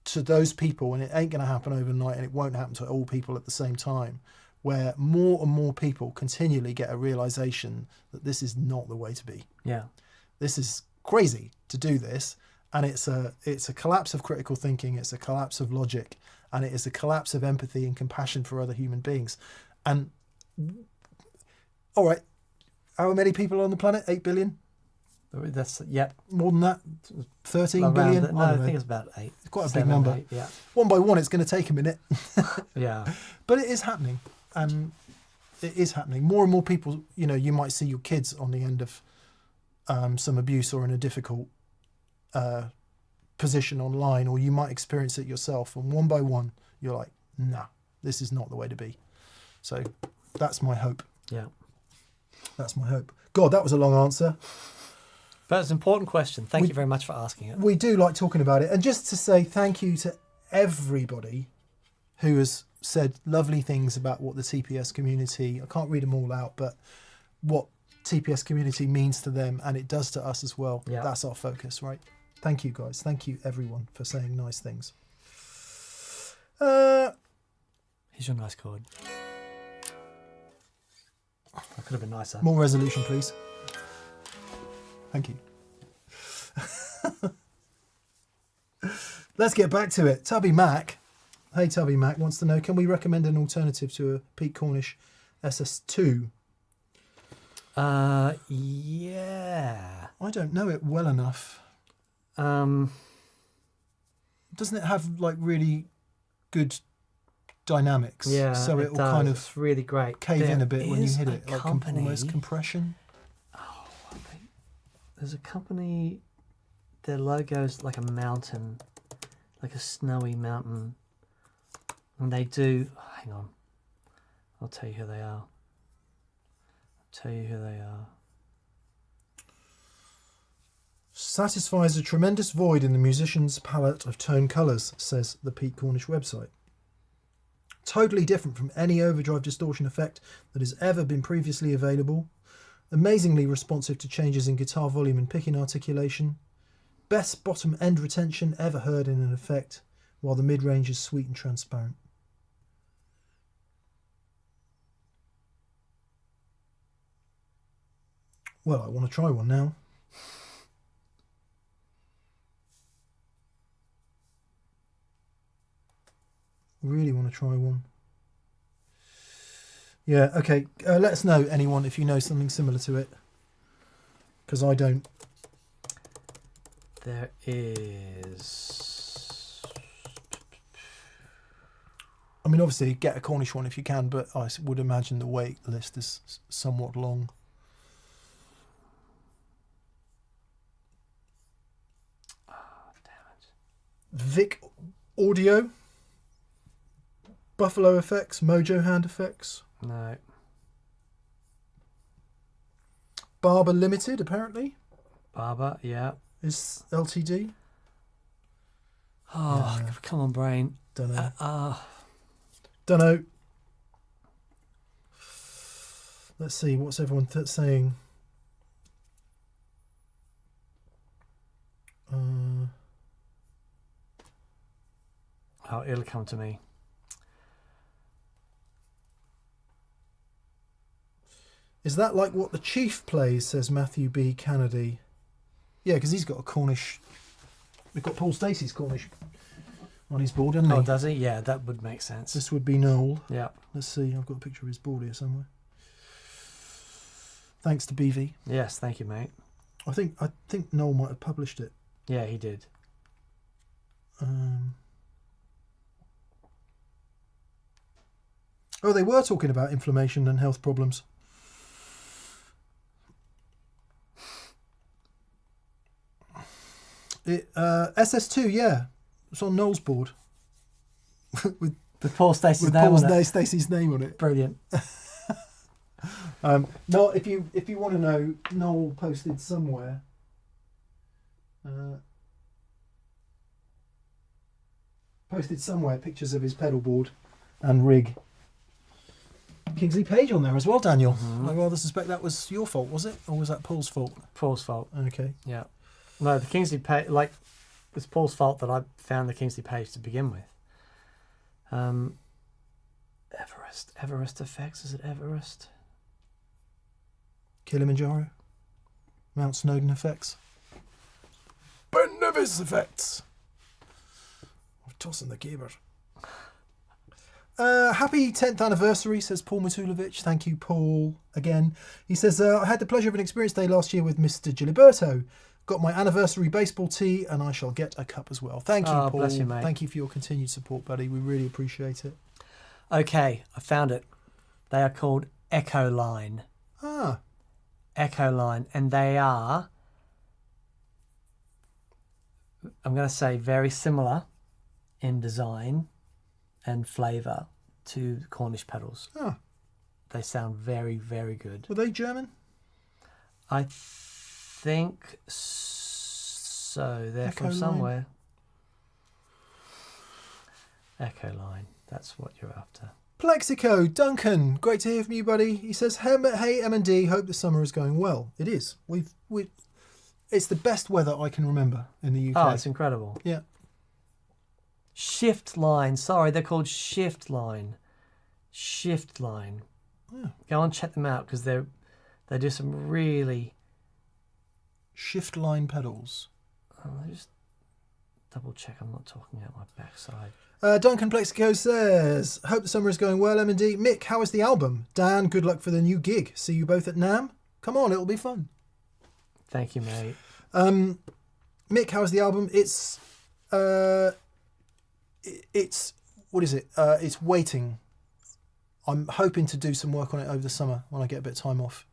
to those people, and it ain't going to happen overnight, and it won't happen to all people at the same time, where more and more people continually get a realization that this is not the way to be. Yeah. This is crazy to do this, and it's a collapse of critical thinking, it's a collapse of logic, and it is a collapse of empathy and compassion for other human beings. And all right, how many people on the planet? 8 billion? That's More than that? 13 billion? No, I think it's about 8. It's quite a big number. 8, yeah. One by one, it's going to take a minute. Yeah. But it is happening. And it is happening. More and more people, you might see your kids on the end of some abuse or in a difficult position online, or you might experience it yourself. And one by one, you're like, nah, this is not the way to be. So that's my hope. Yeah. That's my hope. God, that was a long answer. But it's an important question. Thank you very much for asking it. We do like talking about it. And just to say thank you to everybody who has said lovely things about what the TPS community, I can't read them all out, but what TPS community means to them, and it does to us as well. Yeah. That's our focus, right? Thank you, guys. Thank you, everyone, for saying nice things. Here's your nice chord. That could have been nicer. More resolution, please. Thank you. Let's get back to it. Tubby Mac, hey Tubby Mac, wants to know, can we recommend an alternative to a Pete Cornish SS2? Yeah. I don't know it well enough. Doesn't it have like really good dynamics? Yeah, so it'll does. kind of It's really great. cave in a bit when you hit it, like company, almost compression. There's a company, their logo's like a mountain, like a snowy mountain. And they do, hang on, I'll tell you who they are. Satisfies a tremendous void in the musician's palette of tone colours, says the Pete Cornish website. Totally different from any overdrive distortion effect that has ever been previously available. Amazingly responsive to changes in guitar volume and picking articulation. Best bottom end retention ever heard in an effect, while the mid-range is sweet and transparent. Well, I want to try one now. Really want to try one. Yeah, okay. Let us know, anyone, if you know something similar to it. Because I don't. There is... I mean, obviously, get a Cornish one if you can, but I would imagine the wait list is somewhat long. Vic Audio, Buffalo Effects, Mojo Hand Effects, No. Barber Limited, apparently, Barber, yeah. is LTD. Oh, Yeah. come on, brain. Don't know. Don't know. Let's see, what's everyone saying? Oh, it'll come to me. Is that like what the Chief plays, says Matthew B. Kennedy. Yeah, because he's got a Cornish... We've got Paul Stacey's Cornish on his board, hasn't he? Oh, does he? Yeah, that would make sense. This would be Noel. Yeah. Let's see, I've got a picture of his board here somewhere. Thanks to BV. Yes, thank you, mate. I think Noel might have published it. Yeah, he did. Oh, they were talking about inflammation and health problems. SS2, yeah. It's on Noel's board. with Paul Stacey's name Paul on it. Stacey's name on it. Brilliant. No, if you want to know, Noel posted somewhere. Pictures of his pedal board and rig. Kingsley Page on there as well, Daniel. Mm-hmm. I rather suspect that was your fault, was it? Or was that Paul's fault? Paul's fault. Okay. Yeah. No, the Kingsley Page, like, it's Paul's fault that I found the Kingsley Page to begin with. Everest Effects, is it Everest? Kilimanjaro. Mount Snowdon Effects. Ben Nevis Effects. I'm tossing the keyboard. Happy 10th anniversary, says Paul Matulovic. Thank you, Paul, again. He says, I had the pleasure of an experience day last year with Mr. Giliberto. Got my anniversary baseball tee, and I shall get a cup as well. Thank you, Paul. Bless you, mate. Thank you for your continued support, buddy. We really appreciate it. Okay, I found it. They are called Echo Line. Ah. Echo Line, and they are, I'm going to say, very similar in design and flavour to Cornish pedals. Ah. They sound very, very good. Were they German? I think so. They're Echo from Line. somewhere. Echo Line. That's what you're after. Plexico, Duncan, great to hear from you, buddy. He says, "Hey M&D, hope the summer is going well." It is. It's the best weather I can remember in the UK. Oh, it's incredible. Yeah. Shift Line. Sorry, they're called Shift Line. Shift Line. Yeah. Go and check them out because they do some really. Shift line pedals. Let me just double check I'm not talking out my backside. Duncan Plexico says, "Hope the summer is going well, M&D. Mick, how is the album? Dan, good luck for the new gig. See you both at NAMM. Come on, it'll be fun." Thank you, mate. Mick, how is the album? It's what is it? It's waiting. I'm hoping to do some work on it over the summer when I get a bit of time off.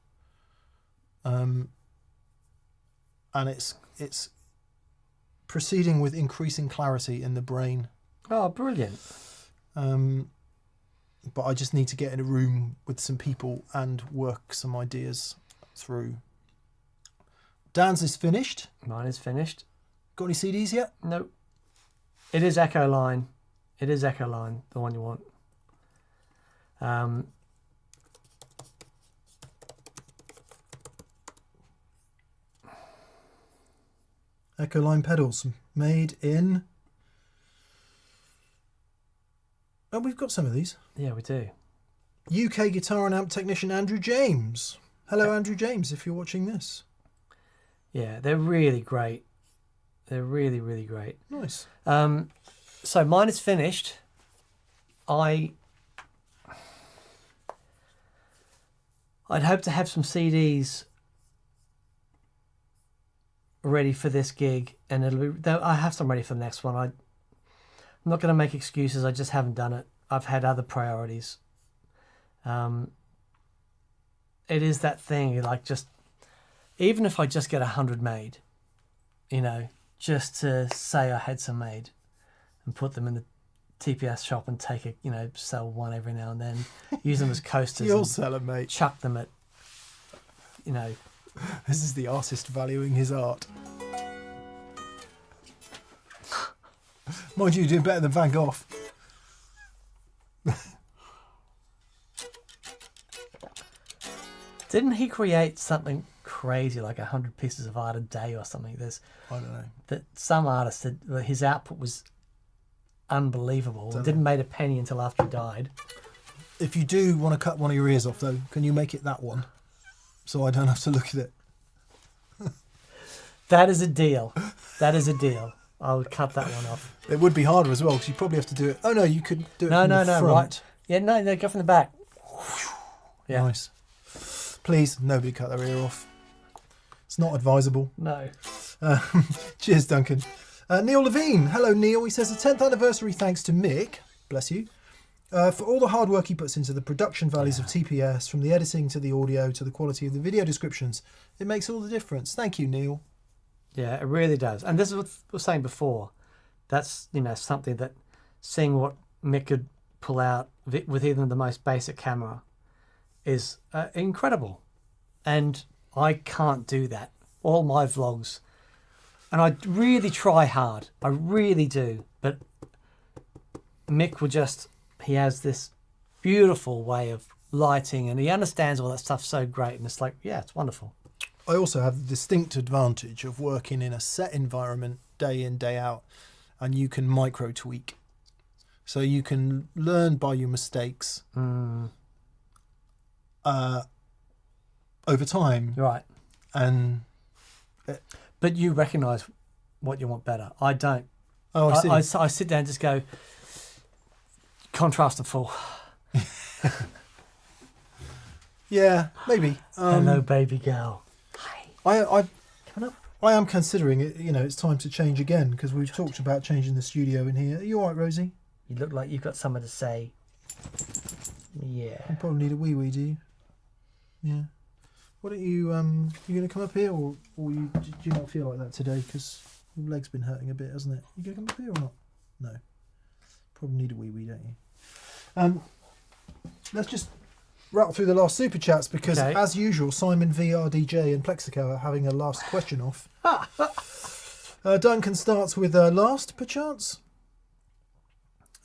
And it's proceeding with increasing clarity in the brain. Oh, brilliant. But I just need to get in a room with some people and work some ideas through. Dan's is finished. Mine is finished. Got any CDs yet? Nope. It is Echo Line. It is Echo Line, the one you want. Echoline pedals made in. Oh, we've got some of these. Yeah, we do. UK guitar and amp technician Andrew James. Hello, Andrew James, if you're watching this. Yeah, they're really great. They're really, really great. Nice. So mine is finished. I'd hope to have some CDs ready for this gig, and I have some ready for the next one. I'm not going to make excuses. I just haven't done it. I've had other priorities. It is that thing, like, just even if I just get 100 made, you know, just to say I had some made and put them in the TPS shop and take it, you know, sell one every now and then, use them as coasters. You'll sell them, mate. Chuck them at, you know. This is the artist valuing his art. Mind you, you're doing better than Van Gogh. Didn't he create something crazy like 100 pieces of art a day or something? I don't know. That some artist said his output was unbelievable. Didn't make a penny until after he died. If you do want to cut one of your ears off, though, can you make it that one? So I don't have to look at it. That is a deal. That is a deal. I would cut that one off. It would be harder as well, because you probably have to do it. Oh no, you could do it from the front. Right. Yeah, no, go from the back. Yeah. Nice. Please, nobody cut their ear off. It's not advisable. No. Cheers, Duncan. Neil Levine. Hello, Neil. He says, the 10th anniversary thanks to Mick, bless you, for all the hard work he puts into the production values of TPS, from the editing to the audio to the quality of the video descriptions. It makes all the difference. Thank you, Neil. Yeah, it really does. And this is what I was saying before. That's, you know, something that seeing what Mick could pull out with even the most basic camera is incredible. And I can't do that. All my vlogs, and I really try hard. I really do. But Mick he has this beautiful way of lighting, and he understands all that stuff so great. And it's like, yeah, it's wonderful. I also have the distinct advantage of working in a set environment day in, day out, and you can micro tweak. So you can learn by your mistakes over time. Right. And but you recognise what you want better. I don't. Oh, I see. I sit down and just go, contrast and full. Yeah, maybe. Hello, baby girl. I am considering it. You know, it's time to change again, because we've talked about changing the studio in here. Are you all right, Rosie? You look like you've got something to say. Yeah. You probably need a wee, do you? Yeah. Why don't you you going to come up here, or do you not feel like that today? Because your leg's been hurting a bit, hasn't it? You going to come up here or not? No. Probably need a wee, don't you? Let's just rattle through the last super chats, because as usual, Simon VRDJ and Plexico are having a last question off. Duncan starts with last, perchance.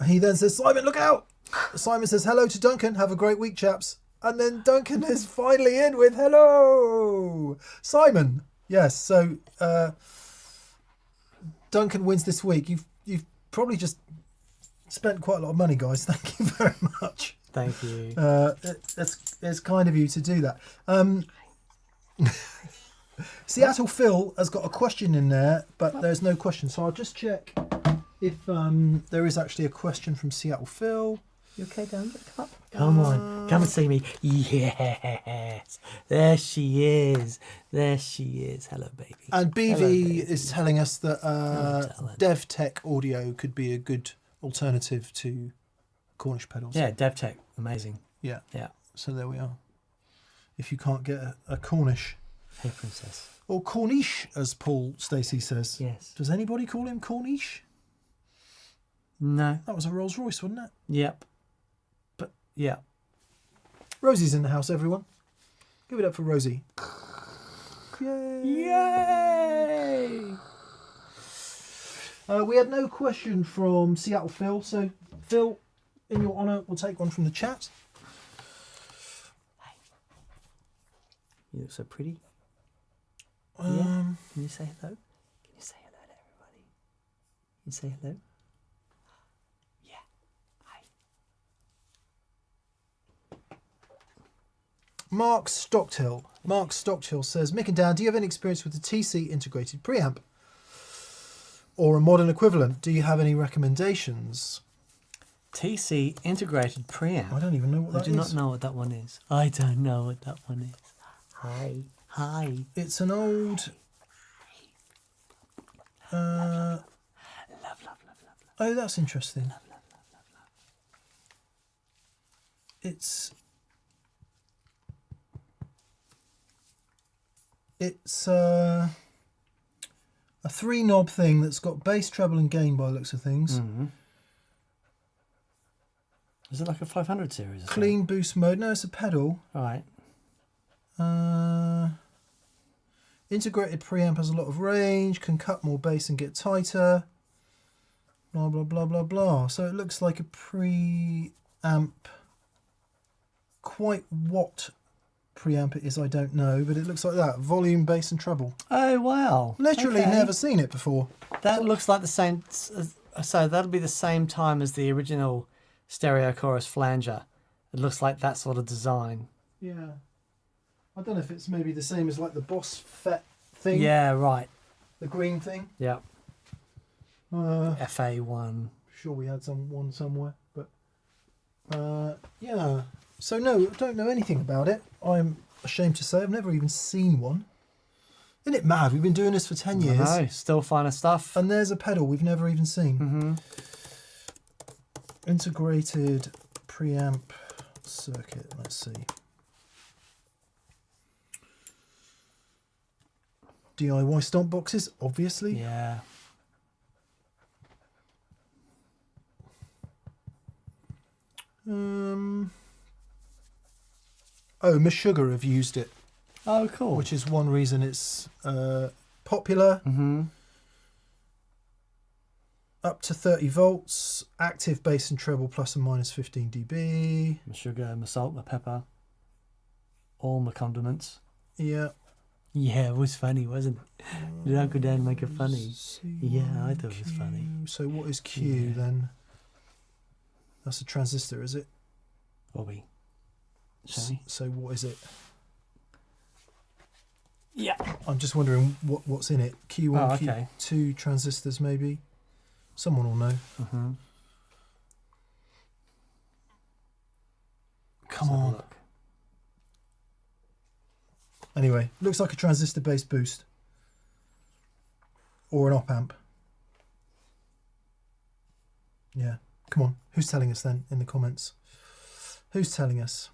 He then says, Simon, look out! Simon says, hello to Duncan. Have a great week, chaps. And then Duncan is finally in with hello, Simon. Yes, so Duncan wins this week. You've probably just spent quite a lot of money, guys. Thank you very much. Thank you. It's kind of you to do that. Seattle Phil has got a question in there, but there's no question. So I'll just check if there is actually a question from Seattle Phil. You okay, Dan? Come up. Come on. Come and see me. Yes. There she is. There she is. Hello, baby. And BV is telling us that DevTech audio could be a good alternative to Cornish pedals. Yeah, DevTech. Amazing. Yeah. Yeah. So there we are. If you can't get a Cornish. Hey, princess. Or Cornish, as Paul Stacey says. Yes. Does anybody call him Cornish? No. That was a Rolls Royce, wasn't it? Yep. But, yeah. Rosie's in the house, everyone. Give it up for Rosie. Yay! Yay! We had no question from Seattle Phil, so Phil, in your honour, we'll take one from the chat. You look so pretty. Um, Can you say hello? Can you say hello to everybody? Can you say hello? Yeah. Hi. Mark Stockhill. Mark Stockhill says, Mick and Dan, do you have any experience with the TC integrated preamp? Or a modern equivalent? Do you have any recommendations? TC integrated preamp. I don't even know what that I do is. not know what that one is. I don't know what that one is. Hi. Hi. It's an old... Love. Oh, that's interesting. It's a 3-knob thing that's got bass, treble and gain by the looks of things. Mm-hmm. Is it like a 500 series? Or Clean boost mode. No, it's a pedal. All right. Integrated preamp has a lot of range, can cut more bass and get tighter. Blah, blah, blah, blah, blah. So it looks like a preamp. Quite what preamp it is, I don't know, but it looks like that. Volume, bass and treble. Oh, wow. Literally Okay. never seen it before. That looks like the same. So that'll be the same time as the original stereo chorus flanger. It looks like that sort of design. Yeah. I don't know if it's maybe the same as like the Boss Fet thing. Yeah, right. The green thing. Yeah. Uh, FA1. Sure we had one somewhere, but yeah. So no, I don't know anything about it. I'm ashamed to say I've never even seen one. Isn't it mad? We've been doing this for 10 years. I know, still finer stuff. And there's a pedal we've never even seen. Mm-hmm. Integrated preamp circuit. Let's see. DIY stomp boxes, obviously. Yeah. Oh, Miss Sugar have used it, Oh, cool. which is one reason it's popular. Mm-hmm. Up to 30 volts, active bass and treble plus and minus 15 dB. My sugar, my salt, my pepper. All my condiments. Yeah. Yeah, it was funny, wasn't it? Did Uncle Dan make it funny? Yeah, I thought it was funny. So what is Q Yeah. then? That's a transistor, is it? Bobby. Shall we? So what is it? Yeah. I'm just wondering what's in it. Q1, Oh, okay. Q2 transistors maybe? Someone will know. Mm-hmm. Come on. Look. Anyway, looks like a transistor-based boost. Or an op-amp. Yeah. Come on. Who's telling us then in the comments? Who's telling us?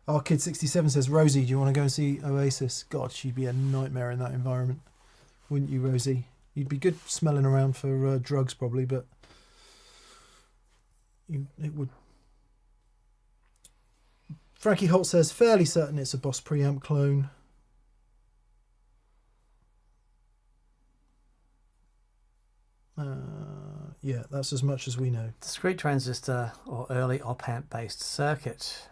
Our kid 67 says, Rosie, do you want to go and see Oasis? God, she'd be a nightmare in that environment. Wouldn't you, Rosie? You'd be good smelling around for drugs probably, but it would. Frankie Holt says, fairly certain it's a Boss preamp clone. Yeah, that's as much as we know. Discrete transistor or early op-amp based circuit.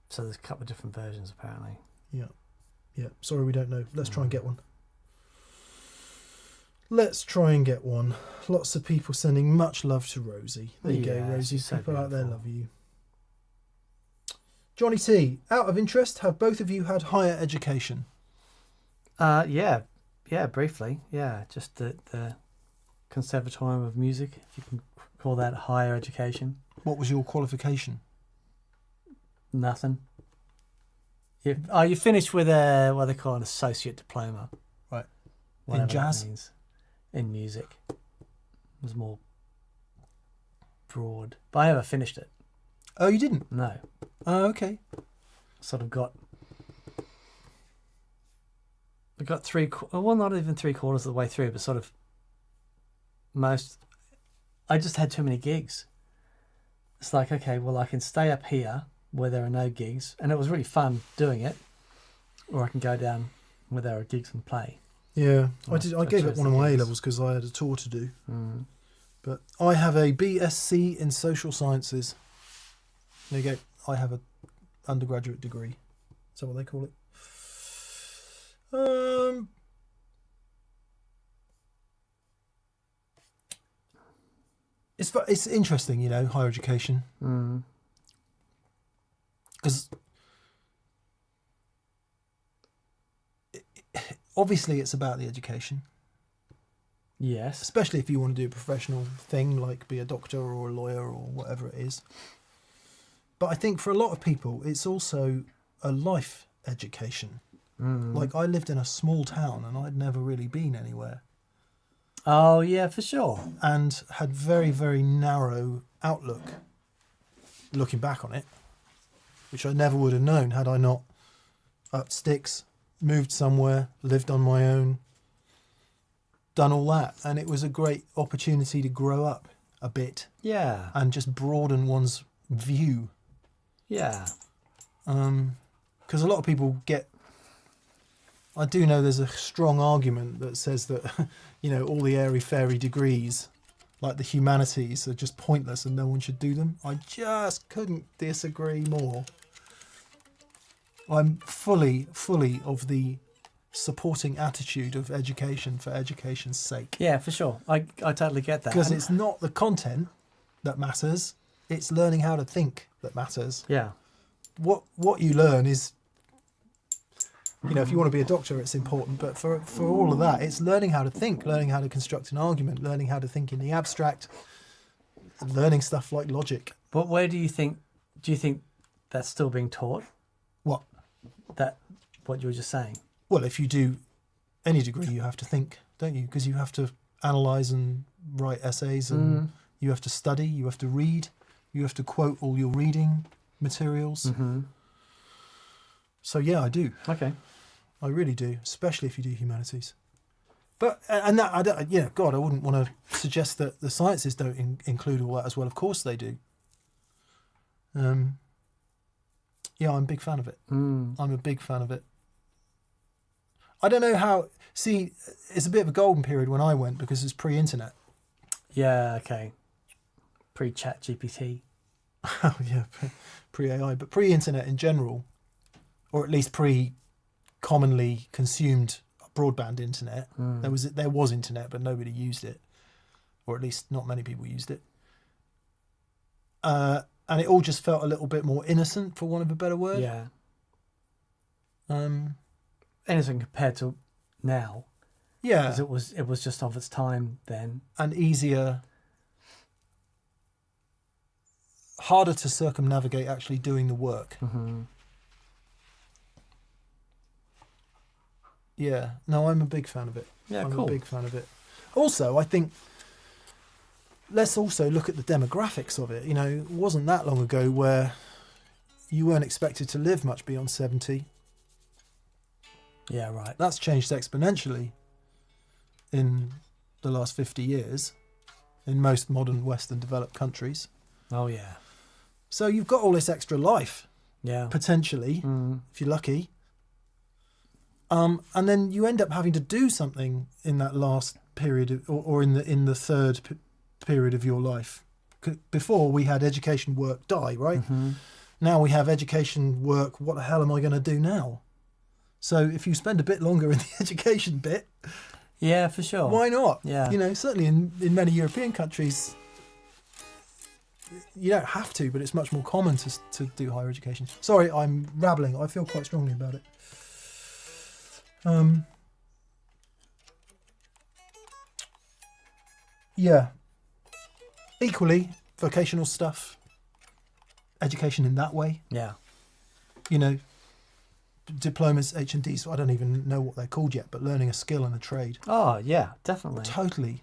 So there's a couple of different versions apparently. Yeah. Sorry, we don't know. Let's try and get one. Let's try and get one. Lots of people sending much love to Rosie. There you go, Rosie. she's so People out there beautiful. love you. Johnny T, out of interest, have both of you had higher education? Yeah, briefly. Yeah, just the Conservatorium of Music, if you can call that higher education. What was your qualification? Nothing. You finished with what they call an associate diploma. Right. Whatever In that jazz? means. In music. It was more broad. But I never finished it. Oh, you didn't? No. Oh, okay. Sort of got... I got not even 3/4 of the way through, but sort of most... I just had too many gigs. It's like, okay, well, I can stay up here where there are no gigs, and it was really fun doing it, or I can go down where there are gigs and play. Yeah, Well, I gave up chose one of the my gigs. A-levels because I had a tour to do. Mm. But I have a BSc in social sciences. There you go. I have a undergraduate degree. Is that what they call it? It's interesting, you know, higher education. Because obviously it's about the education. Yes. Especially if you want to do a professional thing like be a doctor or a lawyer or whatever it is. But I think for a lot of people, it's also a life education. Like I lived in a small town and I'd never really been anywhere. Oh, yeah, for sure. And had very, very narrow outlook looking back on it, which I never would have known had I not upped sticks, moved somewhere, lived on my own, done all that. And it was a great opportunity to grow up a bit. Yeah. And just broaden one's view. Yeah. Because a lot of people get... I do know there's a strong argument that says that, you know, all the airy-fairy degrees, like the humanities, are just pointless and no one should do them. I just couldn't disagree more. I'm fully of the supporting attitude of education for education's sake. Yeah, for sure. I totally get that. Because it's not the content that matters, it's learning how to think that matters. Yeah. What you learn is, you know, if you want to be a doctor, it's important. But for all of that, it's learning how to think, learning how to construct an argument, learning how to think in the abstract, learning stuff like logic. But where do you think that's still being taught? What? What you were just saying? Well, if you do any degree, you have to think, don't you? Because you have to analyse and write essays and you have to study, you have to read, you have to quote all your reading materials. So yeah, I do. Okay. I really do, especially if you do humanities. But and that I don't, you know, God, I wouldn't want to suggest that the sciences don't include all that as well. Of course they do. Yeah, I'm a big fan of it. I'm a big fan of it. I don't know how. See, it's a bit of a golden period when I went because it's pre-internet. Yeah. Okay. Pre-Chat GPT. Oh yeah, pre-AI, but pre-internet in general, or at least pre-commonly consumed broadband internet. There was internet, but nobody used it, or at least not many people used it. And it all just felt a little bit more innocent, for want of a better word. Yeah. Innocent compared to now. Yeah. Because it was just of its time then. And easier, harder to circumnavigate actually doing the work. Yeah. No, I'm a big fan of it. Yeah, I'm cool. a big fan of it. Also, I think let's also look at the demographics of it. You know, it wasn't that long ago where you weren't expected to live much beyond 70. Yeah, right. That's changed exponentially in the last 50 years in most modern Western developed countries. Oh, yeah. So you've got all this extra life, Yeah. potentially, if you're lucky. And then you end up having to do something in that last period or in the third period of your life. Before we had education, work, die, right? Now we have education, work, what the hell am I going to do now? So if you spend a bit longer in the education bit, Yeah, for sure. why not? Yeah. You know, certainly in many European countries, you don't have to, but it's much more common to do higher education. Sorry, I'm rabbling. I feel quite strongly about it. Yeah. Equally, vocational stuff, education in that way. Yeah. You know, diplomas, H&Ds, I don't even know what they're called yet, but learning a skill and a trade. Oh, yeah, definitely. Totally.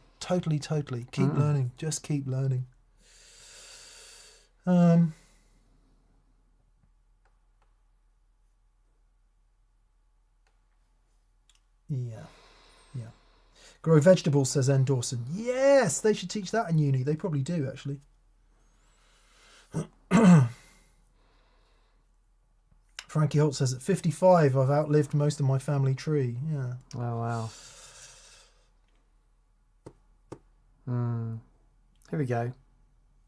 Keep learning. Just keep learning. Yeah. Grow vegetables, says N. Dawson. Yes, they should teach that in uni. They probably do, actually. Frankie Holt says, at 55, I've outlived most of my family tree. Yeah. Oh, wow. Here we go.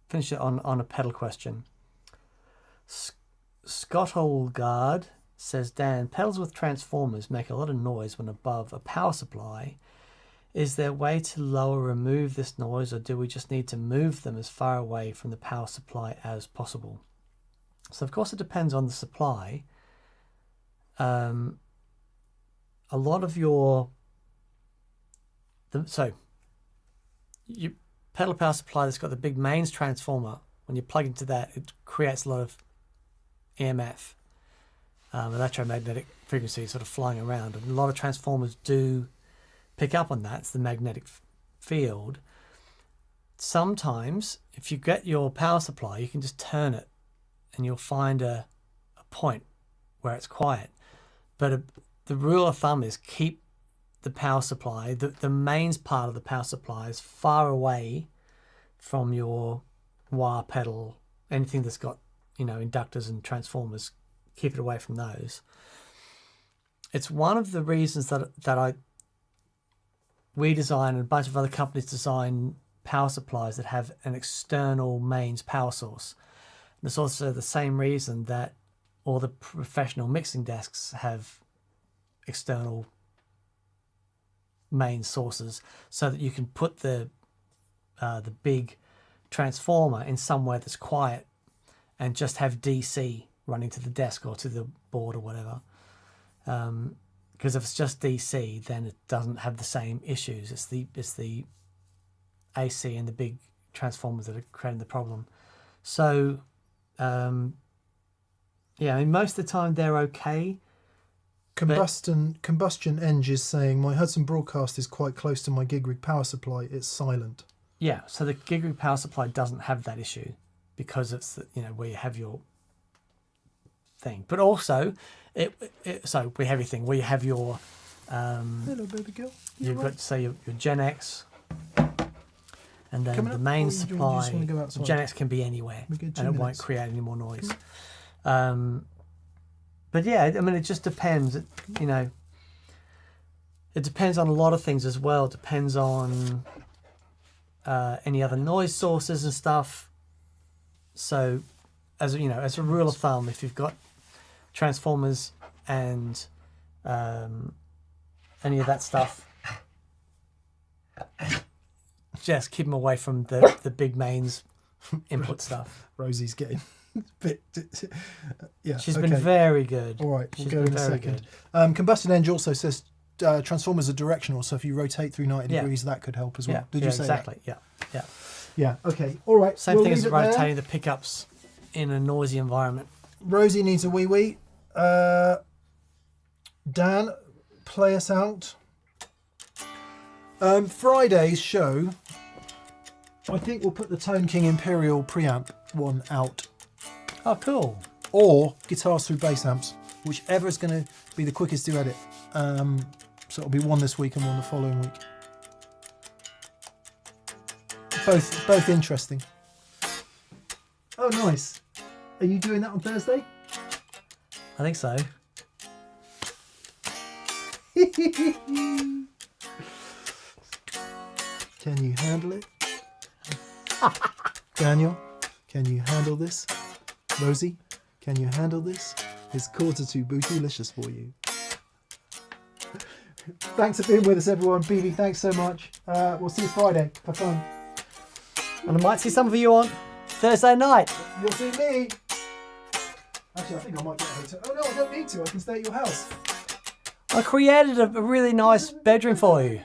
Finish it on a pedal question. Scott Holgard says, Dan, pedals with transformers make a lot of noise when above a power supply. Is there a way to lower or remove this noise, or do we just need to move them as far away from the power supply as possible? So of course it depends on the supply. A lot of your pedal power supply that's got the big mains transformer, when you plug into that, it creates a lot of EMF, electromagnetic frequency sort of flying around, and a lot of transformers do pick up on that. It's the magnetic field. Sometimes if you get your power supply, you can just turn it and you'll find a point where it's quiet. But the rule of thumb is keep the power supply, the mains part of the power supply, is far away from your wah pedal, anything that's got, inductors and transformers. Keep it away from those. It's one of the reasons that we design, and a bunch of other companies design, power supplies that have an external mains power source. And it's also the same reason that all the professional mixing desks have external main sources, so that you can put the big transformer in somewhere that's quiet and just have DC running to the desk or to the board or whatever. Because if it's just DC, then it doesn't have the same issues. It's the AC and the big transformers that are creating the problem. So most of the time they're okay. Combustion Eng is saying, my Hudson broadcast is quite close to my gig rig power supply. It's silent. Yeah, so the gig rig power supply doesn't have that issue because it's where you have your thing. But also, so we have your thing where you have your hello, baby girl. You've got, say, your Gen X, and then the main supply. Gen X can be anywhere, and it won't create any more noise. But yeah, I mean, it just depends. It depends on a lot of things as well. It depends on any other noise sources and stuff. So, as a rule of thumb, if you've got transformers and any of that stuff, just keep them away from the big mains input stuff. Rosie's getting a bit... yeah, she's been very good. All right, we'll go in a second. Combustion Eng also says transformers are directional, so if you rotate through 90 degrees, that could help as well. Did you say exactly? that? Yeah. Yeah, okay. All right. Same thing as rotating the pickups in a noisy environment. Rosie needs a wee-wee. Dan, play us out. Friday's show, I think we'll put the Tone King Imperial preamp one out. Oh, cool. Or guitars through bass amps, whichever is going to be the quickest to edit. So it'll be one this week and one the following week. Both interesting. Oh, nice. Are you doing that on Thursday? I think so. Can you handle it? Daniel, can you handle this? Rosie, can you handle this? It's quarter to bootylicious for you. Thanks for being with us, everyone. BB, thanks so much. We'll see you Friday. Have fun. And I might see some of you on Thursday night. You'll see me. Actually, I think I might get a hotel. Oh no, I don't need to. I can stay at your house. I created a really nice bedroom for you.